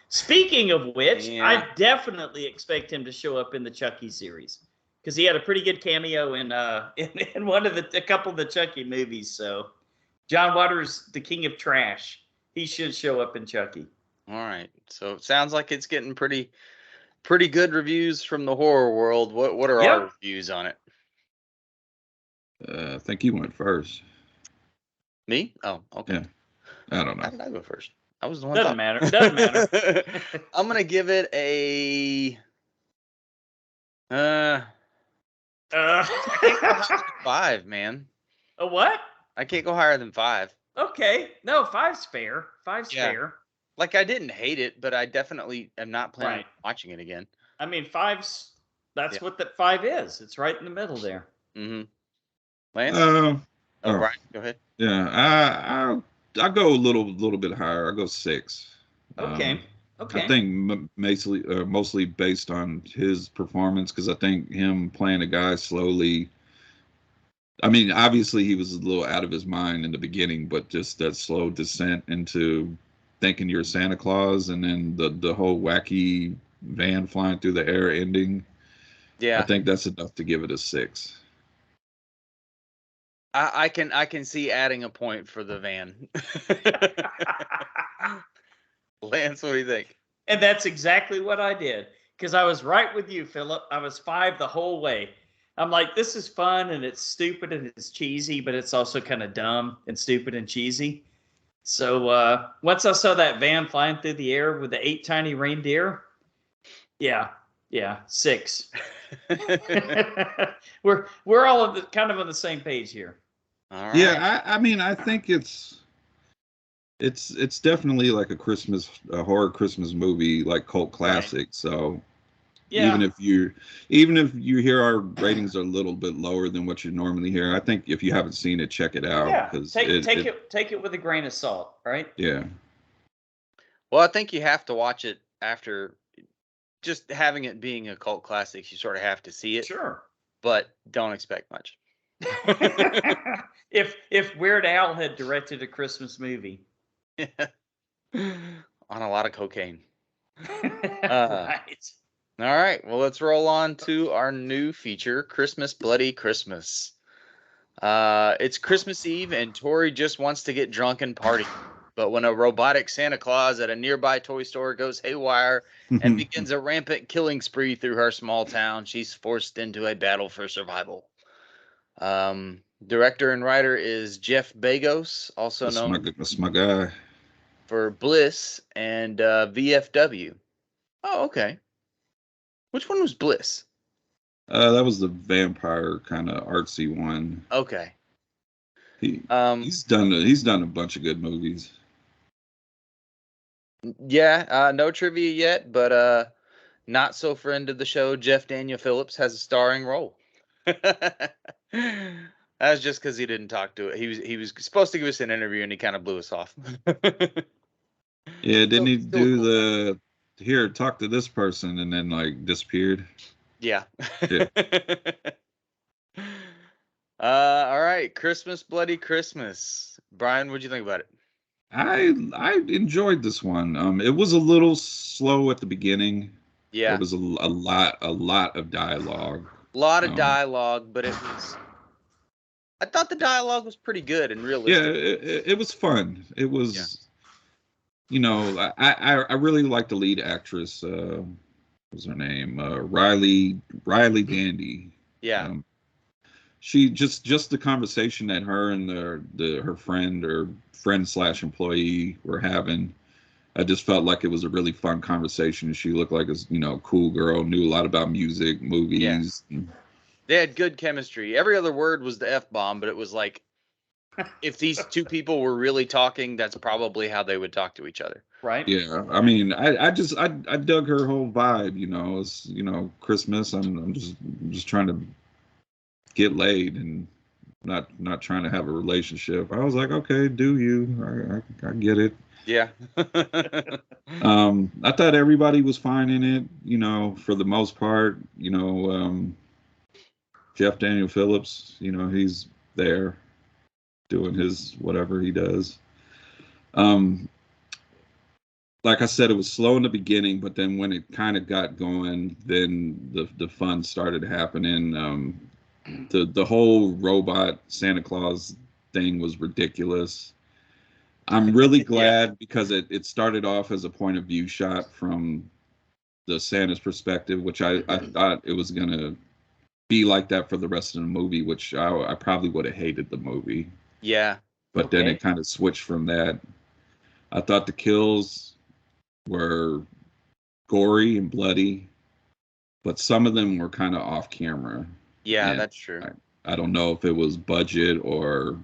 Speaking of which, Yeah. I definitely expect him to show up in the Chucky series because he had a pretty good cameo in one of a couple of the Chucky movies. So, John Waters, the king of trash, he should show up in Chucky. All right. So it sounds like it's getting pretty good reviews from the horror world. What are our Yep. reviews on it? I think you went first. Me? Oh, okay. Yeah. I don't How know. did I go first? I was the one. Doesn't matter. Doesn't matter. I'm gonna give it a 5, man. A what? I can't go higher than 5. Okay. No, 5's fair. 5's Yeah. fair. Like, I didn't hate it, but I definitely am not planning Right. on watching it again. I mean, 5's. That's Yeah. what that 5 is. It's right in the middle there. Mm-hmm. Lance? Oh, Brian, go ahead. yeah. I go a little bit higher. I go 6. Okay. Okay. I think mostly based on his performance, because I think him playing a guy slowly. I mean, obviously he was a little out of his mind in the beginning, but just that slow descent into thinking you're Santa Claus, and then the whole wacky van flying through the air ending. Yeah. I think that's enough to give it a 6. I can see adding a point for the van. Lance, what do you think? And that's exactly what I did. Because I was right with you, Philip. I was 5 the whole way. I'm like, this is fun and it's stupid and it's cheesy, but it's also kind of dumb and stupid and cheesy. So once I saw that van flying through the air with the 8 tiny reindeer, yeah, 6. we're all kind of on the same page here. All right. Yeah, I mean, I think it's definitely like a horror Christmas movie, like cult classic. So Yeah. even if you hear our ratings are a little bit lower than what you normally hear, I think if you haven't seen it, check it out. Yeah. 'Cause Take it with a grain of salt, right? Yeah. Well, I think you have to watch it after just having it being a cult classic. You sort of have to see it, Sure. but don't expect much. if Weird Al had directed a Christmas movie. On a lot of cocaine. Right. All right. Well, let's roll on to our new feature, Christmas Bloody Christmas. It's Christmas Eve, and Tori just wants to get drunk and party. But when a robotic Santa Claus at a nearby toy store goes haywire and begins a rampant killing spree through her small town, she's forced into a battle for survival. Director and writer is Jeff Bezos, also known That's my guy. for Bliss and VFW. Oh, okay. Which one was Bliss? That was the vampire kind of artsy one. Okay. He's done a bunch of good movies. Yeah, no trivia yet, but not so friend of the show, Jeff Daniel Phillips has a starring role. That's just because he didn't talk to it. He was supposed to give us an interview and he kind of blew us off. Yeah, didn't he Still do cool. the here talk to this person and then like disappeared? Yeah. Yeah. All right, Christmas Bloody Christmas. Brian, what'd you think about it? I enjoyed this one. It was a little slow at the beginning. Yeah, There was a lot of dialogue. a lot of um, dialogue, but I thought the dialogue was pretty good and Yeah, realistic. it was fun. It was, you know, I really like the lead actress. What was her name? Riley Gandy. Yeah. She just the conversation that her and her friend slash employee were having. I just felt like it was a really fun conversation. She looked like a cool girl, knew a lot about music, movies. They had good chemistry. Every other word was the F-bomb, but it was like, if these two people were really talking, that's probably how they would talk to each other. Right. Yeah, I mean, I dug her whole vibe. It's Christmas. I'm just trying to get laid and not trying to have a relationship. I was like, okay, do you? I get it. Yeah. I thought everybody was fine in it. For the most part. Jeff Daniel Phillips. He's there doing his whatever he does. like I said, it was slow in the beginning, but then when it kind of got going, then the fun started happening. The whole robot Santa Claus thing was ridiculous. I'm really glad because it started off as a point of view shot from the Santa's perspective, which I thought it was gonna be like that for the rest of the movie, which I probably would have hated the movie. Yeah. But then it kind of switched from that. I thought the kills were gory and bloody, but some of them were kind of off camera. Yeah, And that's true. I don't know if it was budget or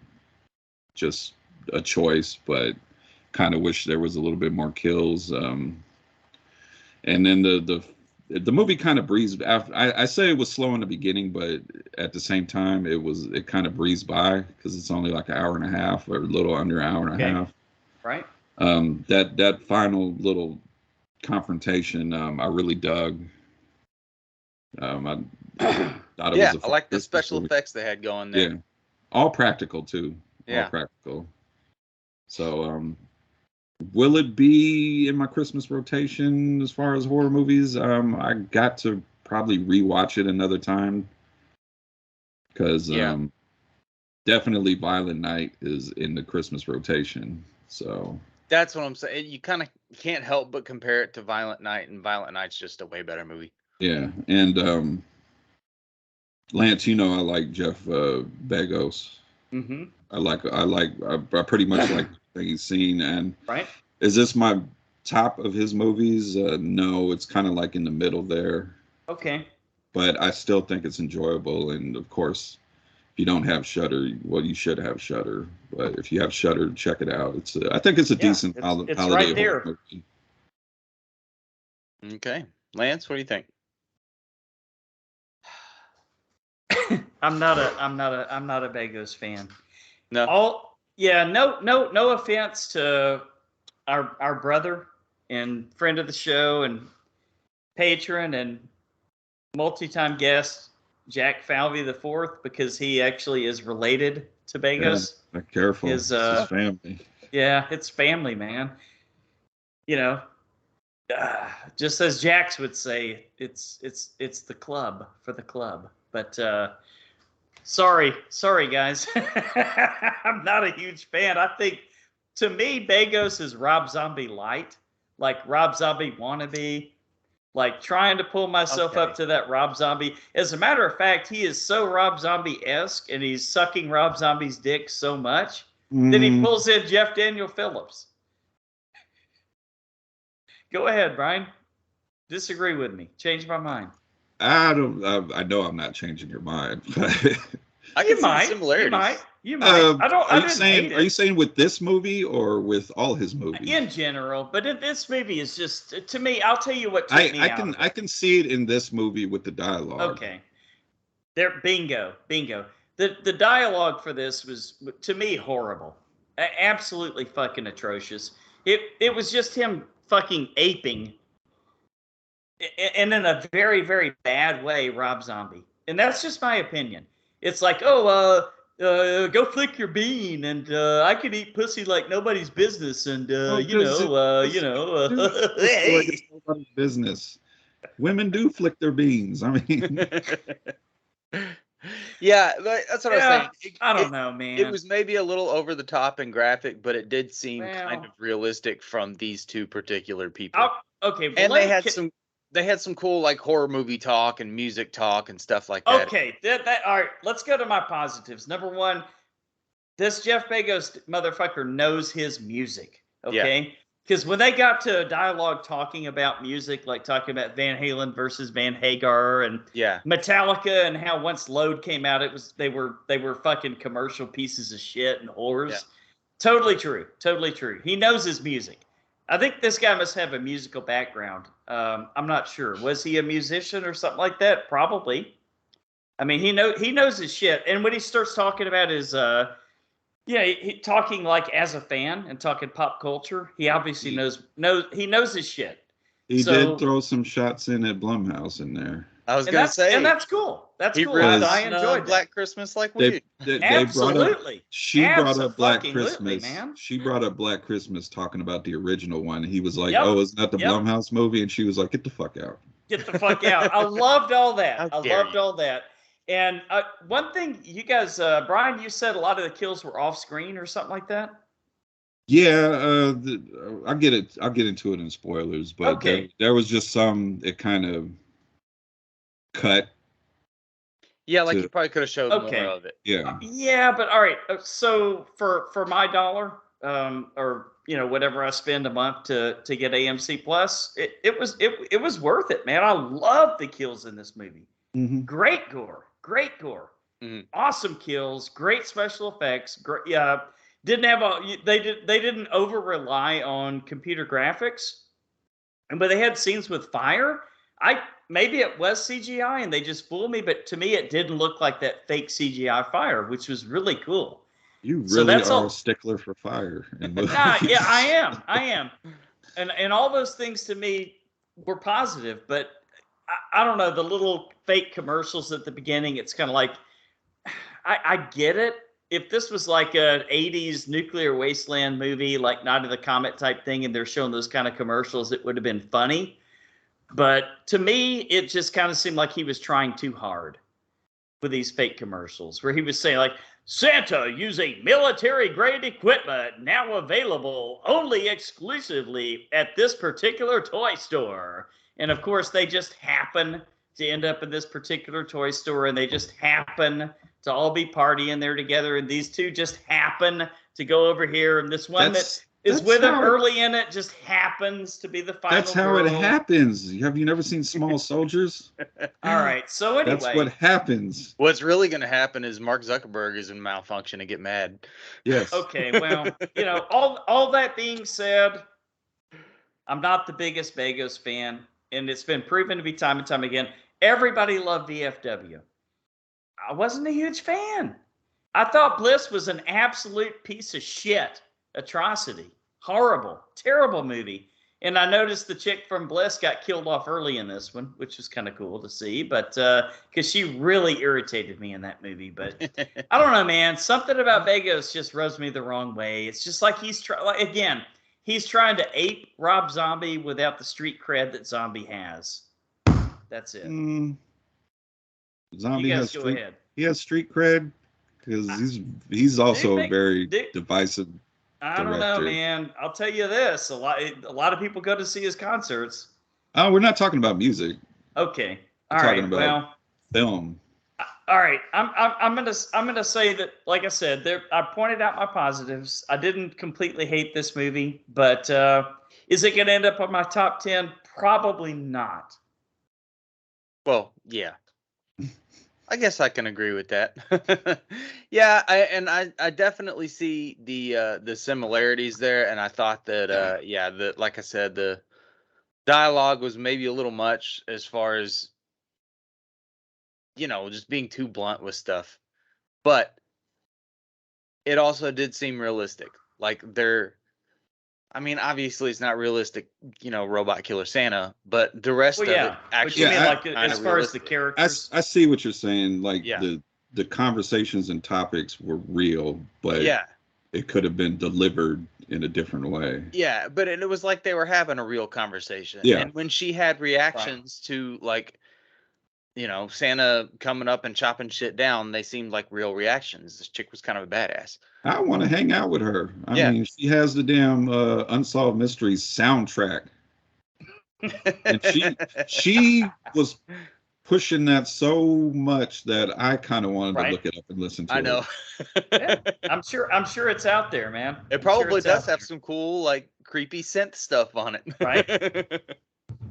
just a choice, but kind of wish there was a little bit more kills. And then the movie kind of breezed after. I say it was slow in the beginning, but at the same time it kind of breezed by because it's only like an hour and a half or a little under an hour and a half. Right. That final little confrontation, I really dug. I thought it was I like the special effects they had going there. Yeah, all practical too. Yeah, all practical. So, will it be in my Christmas rotation as far as horror movies? I got to probably rewatch it another time because definitely Violent Night is in the Christmas rotation. So that's what I'm saying. You kind of can't help but compare it to Violent Night, and Violent Night's just a way better movie. Yeah, and Lance, I like Jeff Bezos. Mm-hmm. I pretty much like everything he's seen. And right. Is this my top of his movies? No, it's kind of like in the middle there. Okay. But I still think it's enjoyable. And of course, if you don't have Shudder, well, you should have Shudder. But if you have Shudder, check it out. I think it's a decent holiday right there. movie. Okay, Lance, what do you think? I'm not a Begos fan. No. No offense to our brother and friend of the show and patron and multi-time guest Jack Falvey IV, because he actually is related to Begos. Yeah, careful. His family. Yeah, it's family, man. Just as Jax would say, it's the club for the club. But sorry guys. I'm not a huge fan. I think, to me, Begos is Rob Zombie light, like Rob Zombie wannabe, like trying to pull myself up to that Rob Zombie. As a matter of fact, he is so Rob Zombie-esque, and he's sucking Rob Zombie's dick so much that he pulls in Jeff Daniel Phillips. Go ahead, Brian. Disagree with me. Change my mind. I know I'm not changing your mind. I can see similarities. You might. Are you saying with this movie or with all his movies? In general, but this movie is just, to me, I'll tell you what took me out of it. I can see it in this movie with the dialogue. Okay. Bingo. The dialogue for this was, to me, horrible. Absolutely fucking atrocious. It was just him fucking aping, and in a very, very bad way, Rob Zombie. And that's just my opinion. It's like, go flick your bean, and I can eat pussy like nobody's business, and nobody's business. Women do flick their beans. I mean, yeah, that's what I was saying. I don't know, man. It was maybe a little over the top and graphic, but it did seem kind of realistic from these two particular people. Okay, well, and they had some cool like horror movie talk and music talk and stuff like that. Okay, all right. Let's go to my positives. Number one, this Jeff Bezos motherfucker knows his music. Okay, because when they got to dialogue talking about music, like talking about Van Halen versus Van Hagar and Metallica, and how once Load came out, they were fucking commercial pieces of shit and whores. Yeah. Totally true. He knows his music. I think this guy must have a musical background. I'm not sure. Was he a musician or something like that? Probably. I mean, he knows his shit. And when he starts talking about his, he talking like as a fan and talking pop culture, he obviously knows his shit. He did throw some shots in at Blumhouse in there. I was And gonna that's say, and that's cool. That's he cool. ripped I ripped enjoyed that. Black Christmas like we They, do. they brought up. Absolutely. She brought up Black Abso-fucking-lutely, Christmas. man. She brought up Black Christmas, talking about the original one. He was like, Yep. "Oh, isn't that the Yep. Blumhouse movie?" And she was like, "Get the fuck out." Get the fuck out. I loved all that. How I dare loved you. all that. And one thing, you guys, Brian, you said a lot of the kills were off screen or something like that. Yeah, I'll get it. I'll get into it in spoilers, but Okay. there was just some. It kind of cut. Yeah, like to- you probably could have showed Okay. more of it. Yeah, Yeah, but all right. So for my dollar, or whatever I spend a month to get AMC Plus, it was worth it, man. I love the kills in this movie. Mhm. Great gore, Mhm. awesome kills, great special effects. Great, yeah. Didn't have they didn't over rely on computer graphics, but they had scenes with fire. Maybe it was CGI and they just fooled me, but to me it didn't look like that fake CGI fire, which was really cool. You So really that's are all- a stickler for fire in movies. Yeah, I am, and all those things to me were positive, but I don't know, the little fake commercials at the beginning. It's kind of like I get it. If this was like an 80s nuclear wasteland movie, like Night of the Comet type thing, and they're showing those kind of commercials, it would have been funny. But to me, it just kind of seemed like he was trying too hard with these fake commercials, where he was saying like, Santa using military grade equipment now available only exclusively at this particular toy store. And of course, they just happen to end up in this particular toy store, and they just happen to all be partying there together. And these two just happen to go over here, and this one that is with him early in it just happens to be the final That's how it girl. happens. Have you never seen Small Soldiers? All right. So anyway, That's what happens. What's really going to happen is Mark Zuckerberg is in malfunction and get mad. Yes. Okay, well, all that being said, I'm not the biggest Bagos fan, and it's been proven to be time and time again. Everybody loved VFW. I wasn't a huge fan. I thought Bliss was an absolute piece of shit, atrocity, horrible, terrible movie. And I noticed the chick from Bliss got killed off early in this one, which was kind of cool to see, but because she really irritated me in that movie. But I don't know, man. Something about Bagos just rubs me the wrong way. It's just like he's trying to ape Rob Zombie without the street cred that Zombie has. That's it. Zombie You guys has go street. ahead. He has street cred because he's also Dick- very Dick- divisive. I don't know, director. man. I'll tell you this: a lot of people go to see his concerts. Oh, we're not talking about music. Okay, We're all talking right. about- Well, Film. all right. I'm gonna say that, like I said, I pointed out my positives. I didn't completely hate this movie, but is it gonna end up on my top 10? Probably not. Well, yeah. I guess I can agree with that. Yeah, I definitely see the similarities there, and I thought that like I said, the dialogue was maybe a little much as far as just being too blunt with stuff. But it also did seem realistic. Like obviously it's not realistic, robot killer Santa, but the rest Well, of yeah. it But actually you mean Yeah, like kinda as far as the realistic. characters? I see what you're saying. Like Yeah. the conversations and topics were real, but Yeah. it could have been delivered in a different way. Yeah, but it was like they were having a real conversation. Yeah. And when she had reactions to Santa coming up and chopping shit down, they seemed like real reactions. This chick was kind of a badass. I want to hang out with her. I Yeah. mean, she has the damn Unsolved Mysteries soundtrack, and she was pushing that so much that I kind of wanted Right. to look it up and listen to I it. know. Yeah, I'm sure it's out there, man. I'm It sure probably it's does out have there. some cool, creepy synth stuff on it. Right.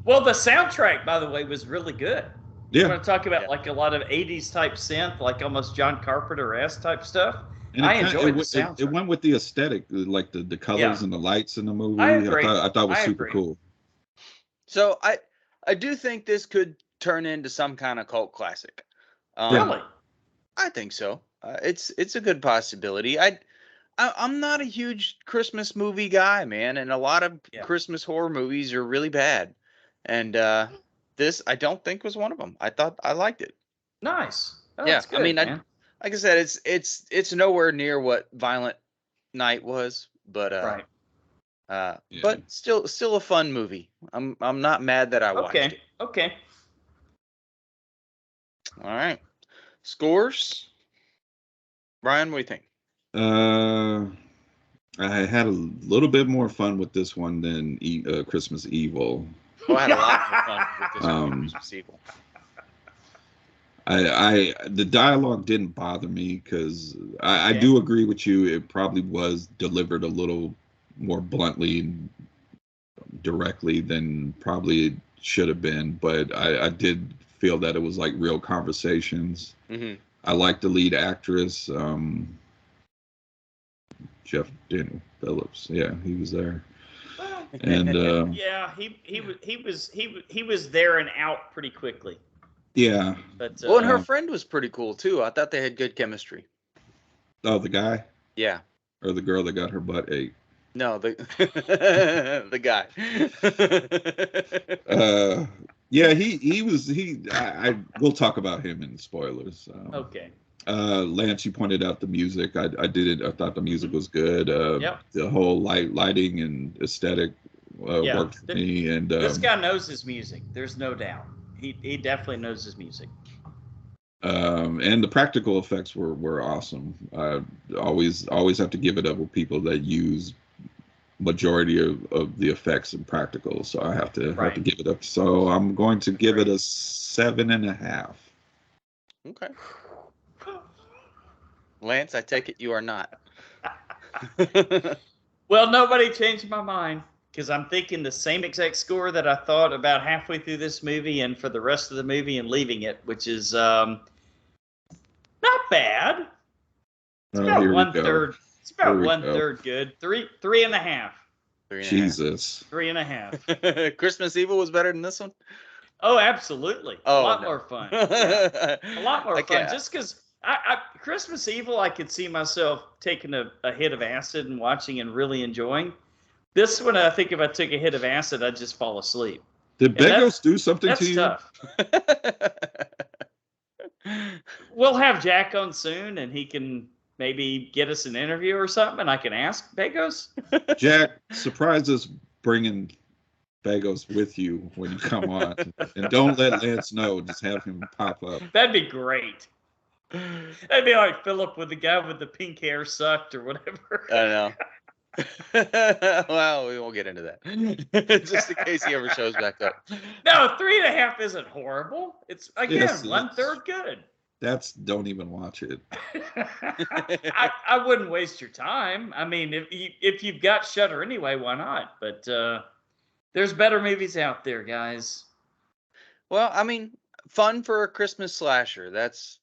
Well, the soundtrack, by the way, was really good. You Yeah, want to talk about Yeah. like a lot of 80s type synth, like almost John Carpenter-esque type stuff? and I it enjoyed the it soundtrack. went with the aesthetic, like the colors Yeah. and the lights in the movie. I agree. I thought it was I super agree. cool. So I do think this could turn into some kind of cult classic. Really? I think so. It's a good possibility. I'm not a huge Christmas movie guy, man, and a lot of Yeah. Christmas horror movies are really bad. And This I don't think was one of them. I liked it. Nice. Oh, Yeah, that's I good, mean, man. like I said, it's nowhere near what Violent Night was, but Right. Yeah. but still a fun movie. I'm not mad that I watched Okay. it. Okay. All right, scores. Brian, what do you think? I had a little bit more fun with this one than Christmas Evil. Oh, I had a lot more fun with this one than Um, Christmas Evil. The dialogue didn't bother me because I Okay. do agree with you. It probably was delivered a little more bluntly and directly than probably it should have been, but I did feel that it was like real conversations. Hmm. I like the lead actress, Jeff Daniel Phillips. Yeah, he was there, Well, and yeah, he was there and out pretty quickly. yeah. But Well, and her Um, friend was pretty cool too. I thought they had good chemistry. Oh, the guy Yeah. or the girl that got her butt ate. No, the the guy. Yeah, I we'll talk about him in spoilers. okay. Lance, you pointed out the music. I thought the music was good. Yep. The whole lighting and aesthetic Yeah. worked for me. And This guy knows his music. There's no doubt. He definitely knows his music. and the practical effects were awesome. Always have to give it up with people that use majority of the effects and practical. So I have to Right. give it up. So I'm going to give it a 7.5. Okay. Lance, I take it you are not. Well, nobody changed my mind because I'm thinking the same exact score that I thought about halfway through this movie and for the rest of the movie and leaving it, which is not bad. It's about Here we one go. third. It's Here about we one go. third good. Three and a half. 3.5. Jesus. 3.5. Christmas Evil was better than this one. Oh, absolutely. Oh, a lot no. more fun. Yeah. A lot more Okay. fun. Just because Christmas Evil, I could see myself taking a hit of acid and watching and really enjoying. This one, I think if I took a hit of acid, I'd just fall asleep. Did And that's- Begos do something That's to you? tough. We'll have Jack on soon, and he can maybe get us an interview or something, and I can ask Begos. Jack, surprise us bringing Begos with you when you come on. And don't let Lance know. Just have him pop up. That'd be great. That'd be like Philip with the guy with the pink hair sucked or whatever. I know. Well, we won't get into that. Just in case he ever shows back up. No, 3.5 isn't horrible. It's again Yes, one it's- third good. Don't even watch it. I wouldn't waste your time. I mean, if you've got Shudder anyway, why not? But there's better movies out there, guys. Well, I mean, fun for a Christmas slasher. That's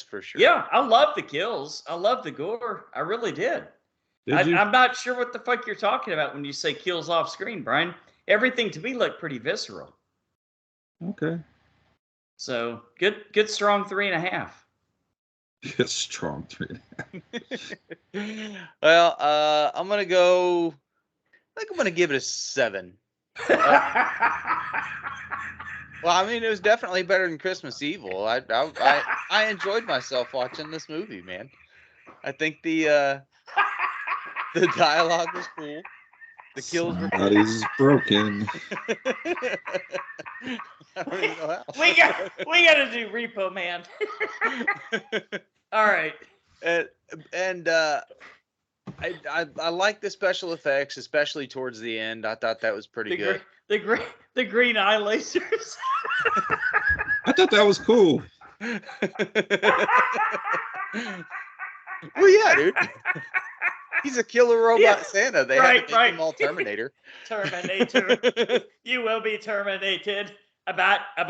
for sure. Yeah, I love the kills. I love the gore. I really did. Did you? I'm not sure what the fuck you're talking about when you say kills off screen, Brian. Everything to me looked pretty visceral. Okay. So good strong 3.5. It's strong 3. Well, I'm gonna go. I think I'm gonna give it a 7. Well, I mean, it was definitely better than Christmas Evil. I enjoyed myself watching this movie, man. I think the dialogue was cool. The kills were cool. Somebody's broken. I don't even know how. we got to do Repo Man. All right. and I like the special effects, especially towards the end. I thought that was pretty good. The green eye lasers. I thought that was cool. Well, yeah, dude. He's a killer robot Yeah, Santa. They had to make right. him all Terminator. Terminator. You will be terminated. About. That's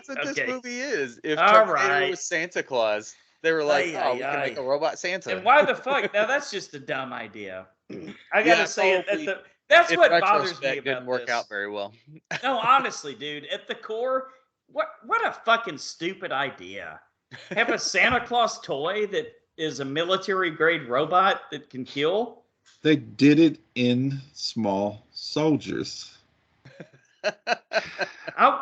what this Okay. movie is. If All Terminator right. was Santa Claus, they were like, Ay, "Oh, ay, we can make ay. a robot Santa." And why the fuck? Now that's just a dumb idea. I gotta Yeah, say it. probably. That's In what bothers me retrospect, about didn't work this. out very well. No, honestly, dude, at the core, what a fucking stupid idea. Have a Santa Claus toy that is a military grade robot that can kill. They did it in Small Soldiers.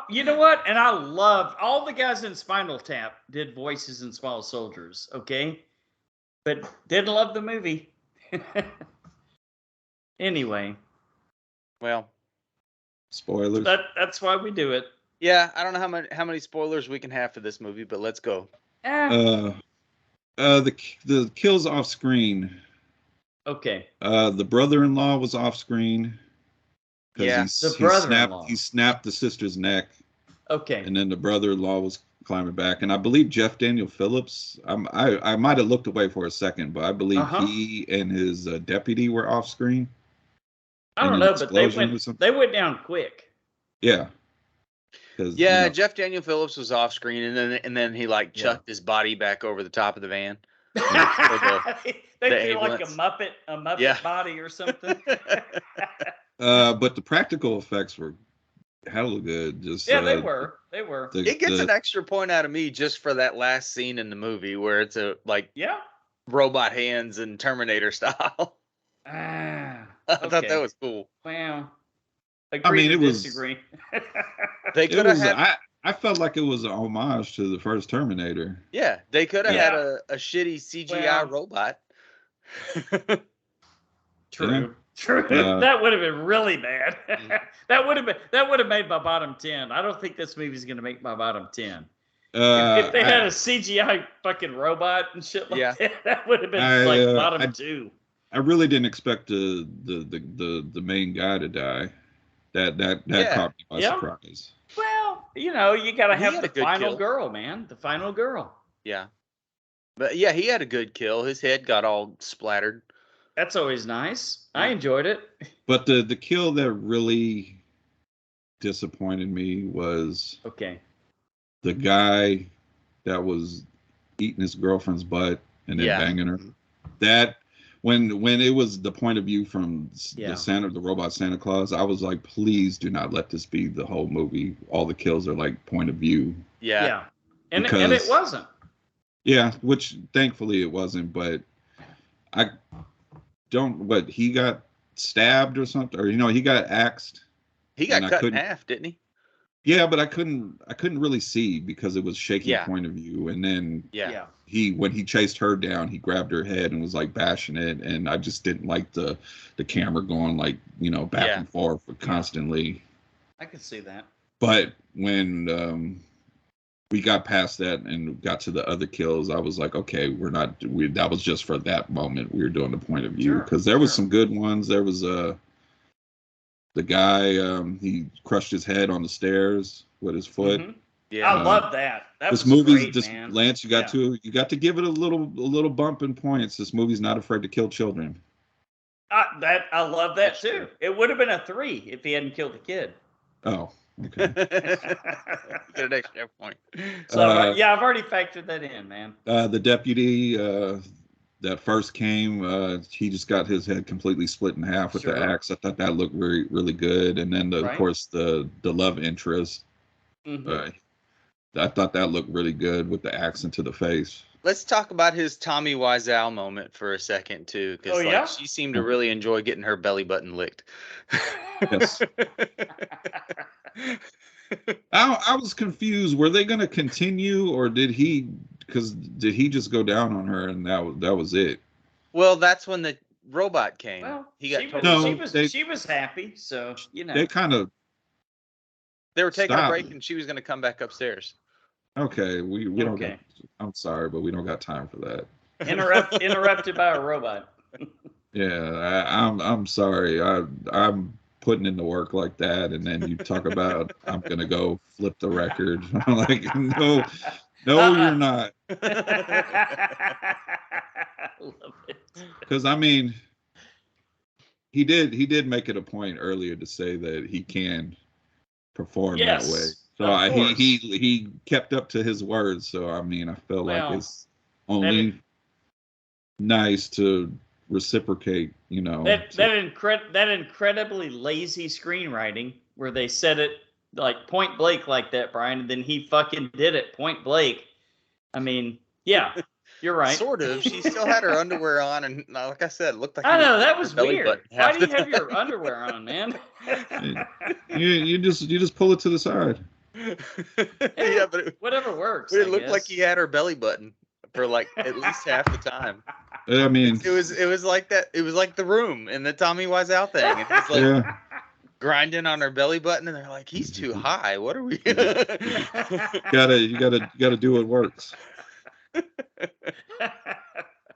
You know what? And I loved all the guys in Spinal Tap did voices in Small Soldiers, okay? But didn't love the movie. Anyway, Well, Spoilers. that's why we do it. yeah, I don't know how many spoilers we can have for this movie, but let's go. Eh, The kills off screen. okay. The brother-in-law was off screen. Yeah, the brother-in-law. He snapped the sister's neck, Okay. and then the brother-in-law was climbing back. And I believe Jeff Daniel Phillips. I might have looked away for a second, but I believe he and his deputy were off screen. I don't know, but they went down quick. Yeah. Yeah, Jeff Daniel Phillips was off screen, and then he like chucked his body back over the top of the van. They feel like a Muppet body or something. But the practical effects were hella good. Just they were. It gets an extra point out of me just for that last scene in the movie where it's robot hands and Terminator style. I thought that was cool. Wow. Disagree. They could have had. I felt like it was an homage to the first Terminator. Yeah, they could have had a shitty CGI robot. True. That would have been really bad. that would have made my bottom 10. I don't think this movie's gonna make my bottom 10. If they had a CGI fucking robot and shit like that would have been bottom 2. I really didn't expect the main guy to die. That caught me by surprise. Well, you gotta have the final girl, man. The final girl. Yeah. But yeah, he had a good kill. His head got all splattered. That's always nice. I enjoyed it. But the kill that really disappointed me was the guy that was eating his girlfriend's butt and then banging her. That when it was the point of view from the robot Santa Claus, I was like, please do not let this be the whole movie. All the kills are like point of view. Yeah. And it wasn't. Yeah, which thankfully it wasn't, but he got stabbed or something, or he got axed. He got cut in half, didn't he? Yeah, but I couldn't really see because it was shaky point of view. And then when he chased her down, he grabbed her head and was like bashing it, and I just didn't like the camera going like back and forth constantly. I could see that. But when we got past that and got to the other kills, I was like, okay, that was just for that moment. We were doing the point of view because there was some good ones. There was the guy, he crushed his head on the stairs with his foot. Mm-hmm. Yeah, I love that. This movie, Lance, you got to give it a little bump in points. This movie's not afraid to kill children. I love that too. It would have been a 3 if he hadn't killed the kid. Oh, okay. Get an extra point. So I've already factored that in, man. The deputy that first came, he just got his head completely split in half with the axe. I thought that looked really, really good. And then of course the love interest. Mm-hmm. I thought that looked really good with the axe into the face. Let's talk about his Tommy Wiseau moment for a second too, because she seemed to really enjoy getting her belly button licked. Yes. I was confused. Were they going to continue, or did he just go down on her and that was it? Well, that's when the robot came. Well, he got she was happy, so they kind of were taking a break, and she was going to come back upstairs. Okay, we don't. I'm sorry, but we don't got time for that. Interrupted by a robot. Yeah, I'm sorry. I'm putting in the work like that, and then you talk about I'm gonna go flip the record. I'm like, no, you're not. Love it. Because I mean, he did make it a point earlier to say that he can perform that way. So he kept up to his words. So I mean, I feel like it's only nice to reciprocate, that incredibly lazy screenwriting where they said it like point blank like that, Brian, and then he fucking did it point blank. I mean, You're right. Sort of. She still had her underwear on, and like I said, it looked like I you know were that her was belly weird. button Why half do you the have your time. underwear on, man? You just pull it to the side. Yeah, but Whatever works. it I looked like guess. he had her belly button for like at least half the time. I mean, It was like that. It was like The Room in the Tommy Wiseau thing. And he's like yeah. grinding on her belly button, and they're like, "He's too high. What are we?" You gotta do what works.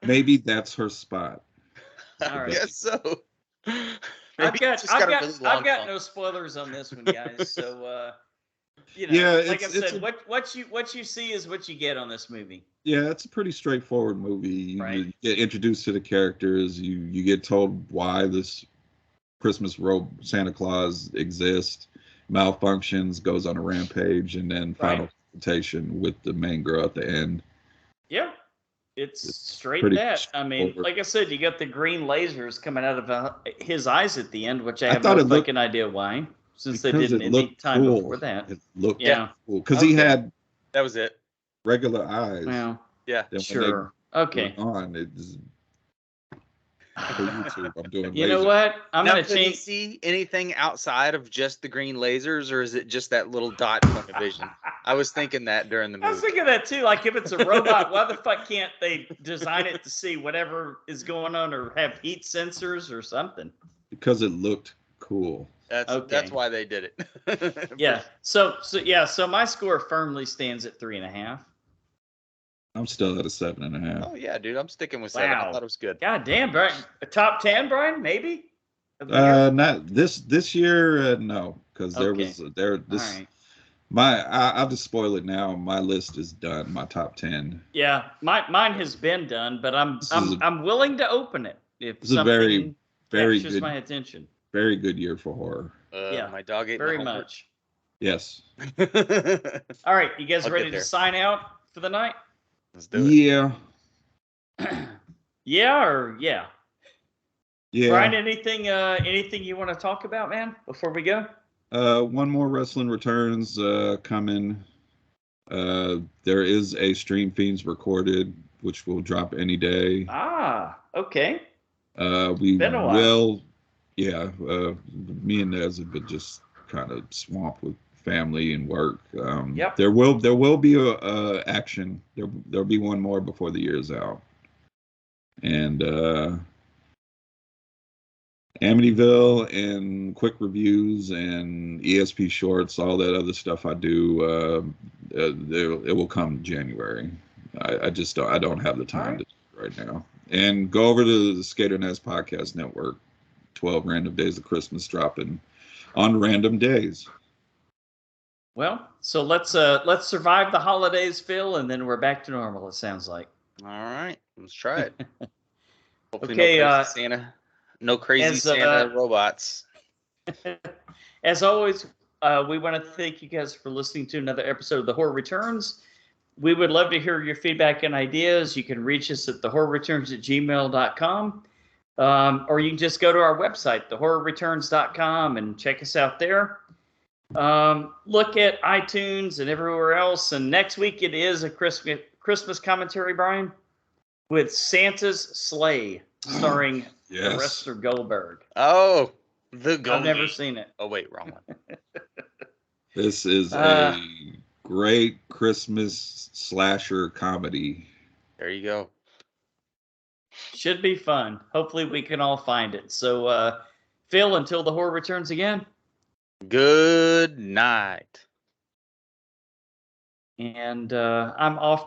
Maybe that's her spot. I All right. guess so. I've Maybe got, she's I've a got, really long I've got tongue. no spoilers on this one, guys. So, Yeah, like I it's said, what you see is what you get on this movie. Yeah, it's a pretty straightforward movie. Right. You get introduced to the characters. You get told why this Christmas robe Santa Claus exists, malfunctions, goes on a rampage, and then final Right. confrontation with the main girl at the end. Yeah, it's straight pretty that. I mean, straightforward. like I said, you got the green lasers coming out of his eyes at the end, which I I have thought no it looked- fucking idea why, since they Because didn't it any looked time cool. before that. It looked Yeah. cool because he Okay. had That was it. regular eyes. Well, Yeah. Then when sure. they Okay. were on, it's for YouTube. I'm doing. You know laser. what? I'm Now, gonna could he change. see anything outside of just the green lasers, or is it just that little dot point of vision? I was thinking that during the I was movie. thinking that too. Like, if it's a robot, why the fuck can't they design it to see whatever is going on, or have heat sensors or something? Because it looked cool. That's Okay. why they did it. Yeah. So my score firmly stands at 3.5. I'm still at a 7.5. Oh yeah, dude, I'm sticking with 7. I Wow. thought it was good. God damn, Brian. A top 10, Brian? Maybe? Of the year? Not this year. No, because there Okay. was All this. right. I'll just spoil it now. My list is done. My top 10. Yeah, mine has been done, but This is I'm willing to open it if This is a something very captures good, my attention. very good year for horror. Yeah, My dog ate Very my much. Yes. homework. All right, you guys I'll ready get to there. sign out for the night? Let's do it. Yeah. Yeah or yeah? Yeah. Brian, anything you want to talk about, man, before we go? One more Wrestling Returns coming. There is a Stream Fiends recorded, which will drop any day. Ah, okay. We Been a while. will. Yeah. Me and Nez have been just kind of swamped with family and work. Yep. There will be a action. There'll be one more before the year's out. And Amityville and quick reviews and ESP shorts, all that other stuff I do. It will come January. I just don't have the time All to do it right now. And go over to the Skater Nest Podcast Network. 12 random days of Christmas dropping on random days. Well, so let's survive the holidays, Phil, and then we're back to normal. It sounds like. All right, let's try it. Hopefully Okay, no crazy Santa, no crazy as, Santa robots. As always, we want to thank you guys for listening to another episode of The Horror Returns. We would love to hear your feedback and ideas. You can reach us at thehorrorreturns@gmail.com. Or you can just go to our website, thehorrorreturns.com, and check us out there. Look at iTunes and everywhere else. And next week it is a Christmas commentary, Brian, with Santa's Sleigh, starring the Yes. wrestler Goldberg. Oh, the Goldie. I've never seen it. Oh wait, wrong one. This is a great Christmas slasher comedy. There you go. Should be fun. Hopefully we can all find it. So, Phil, until the horror returns again. Good night. And I'm off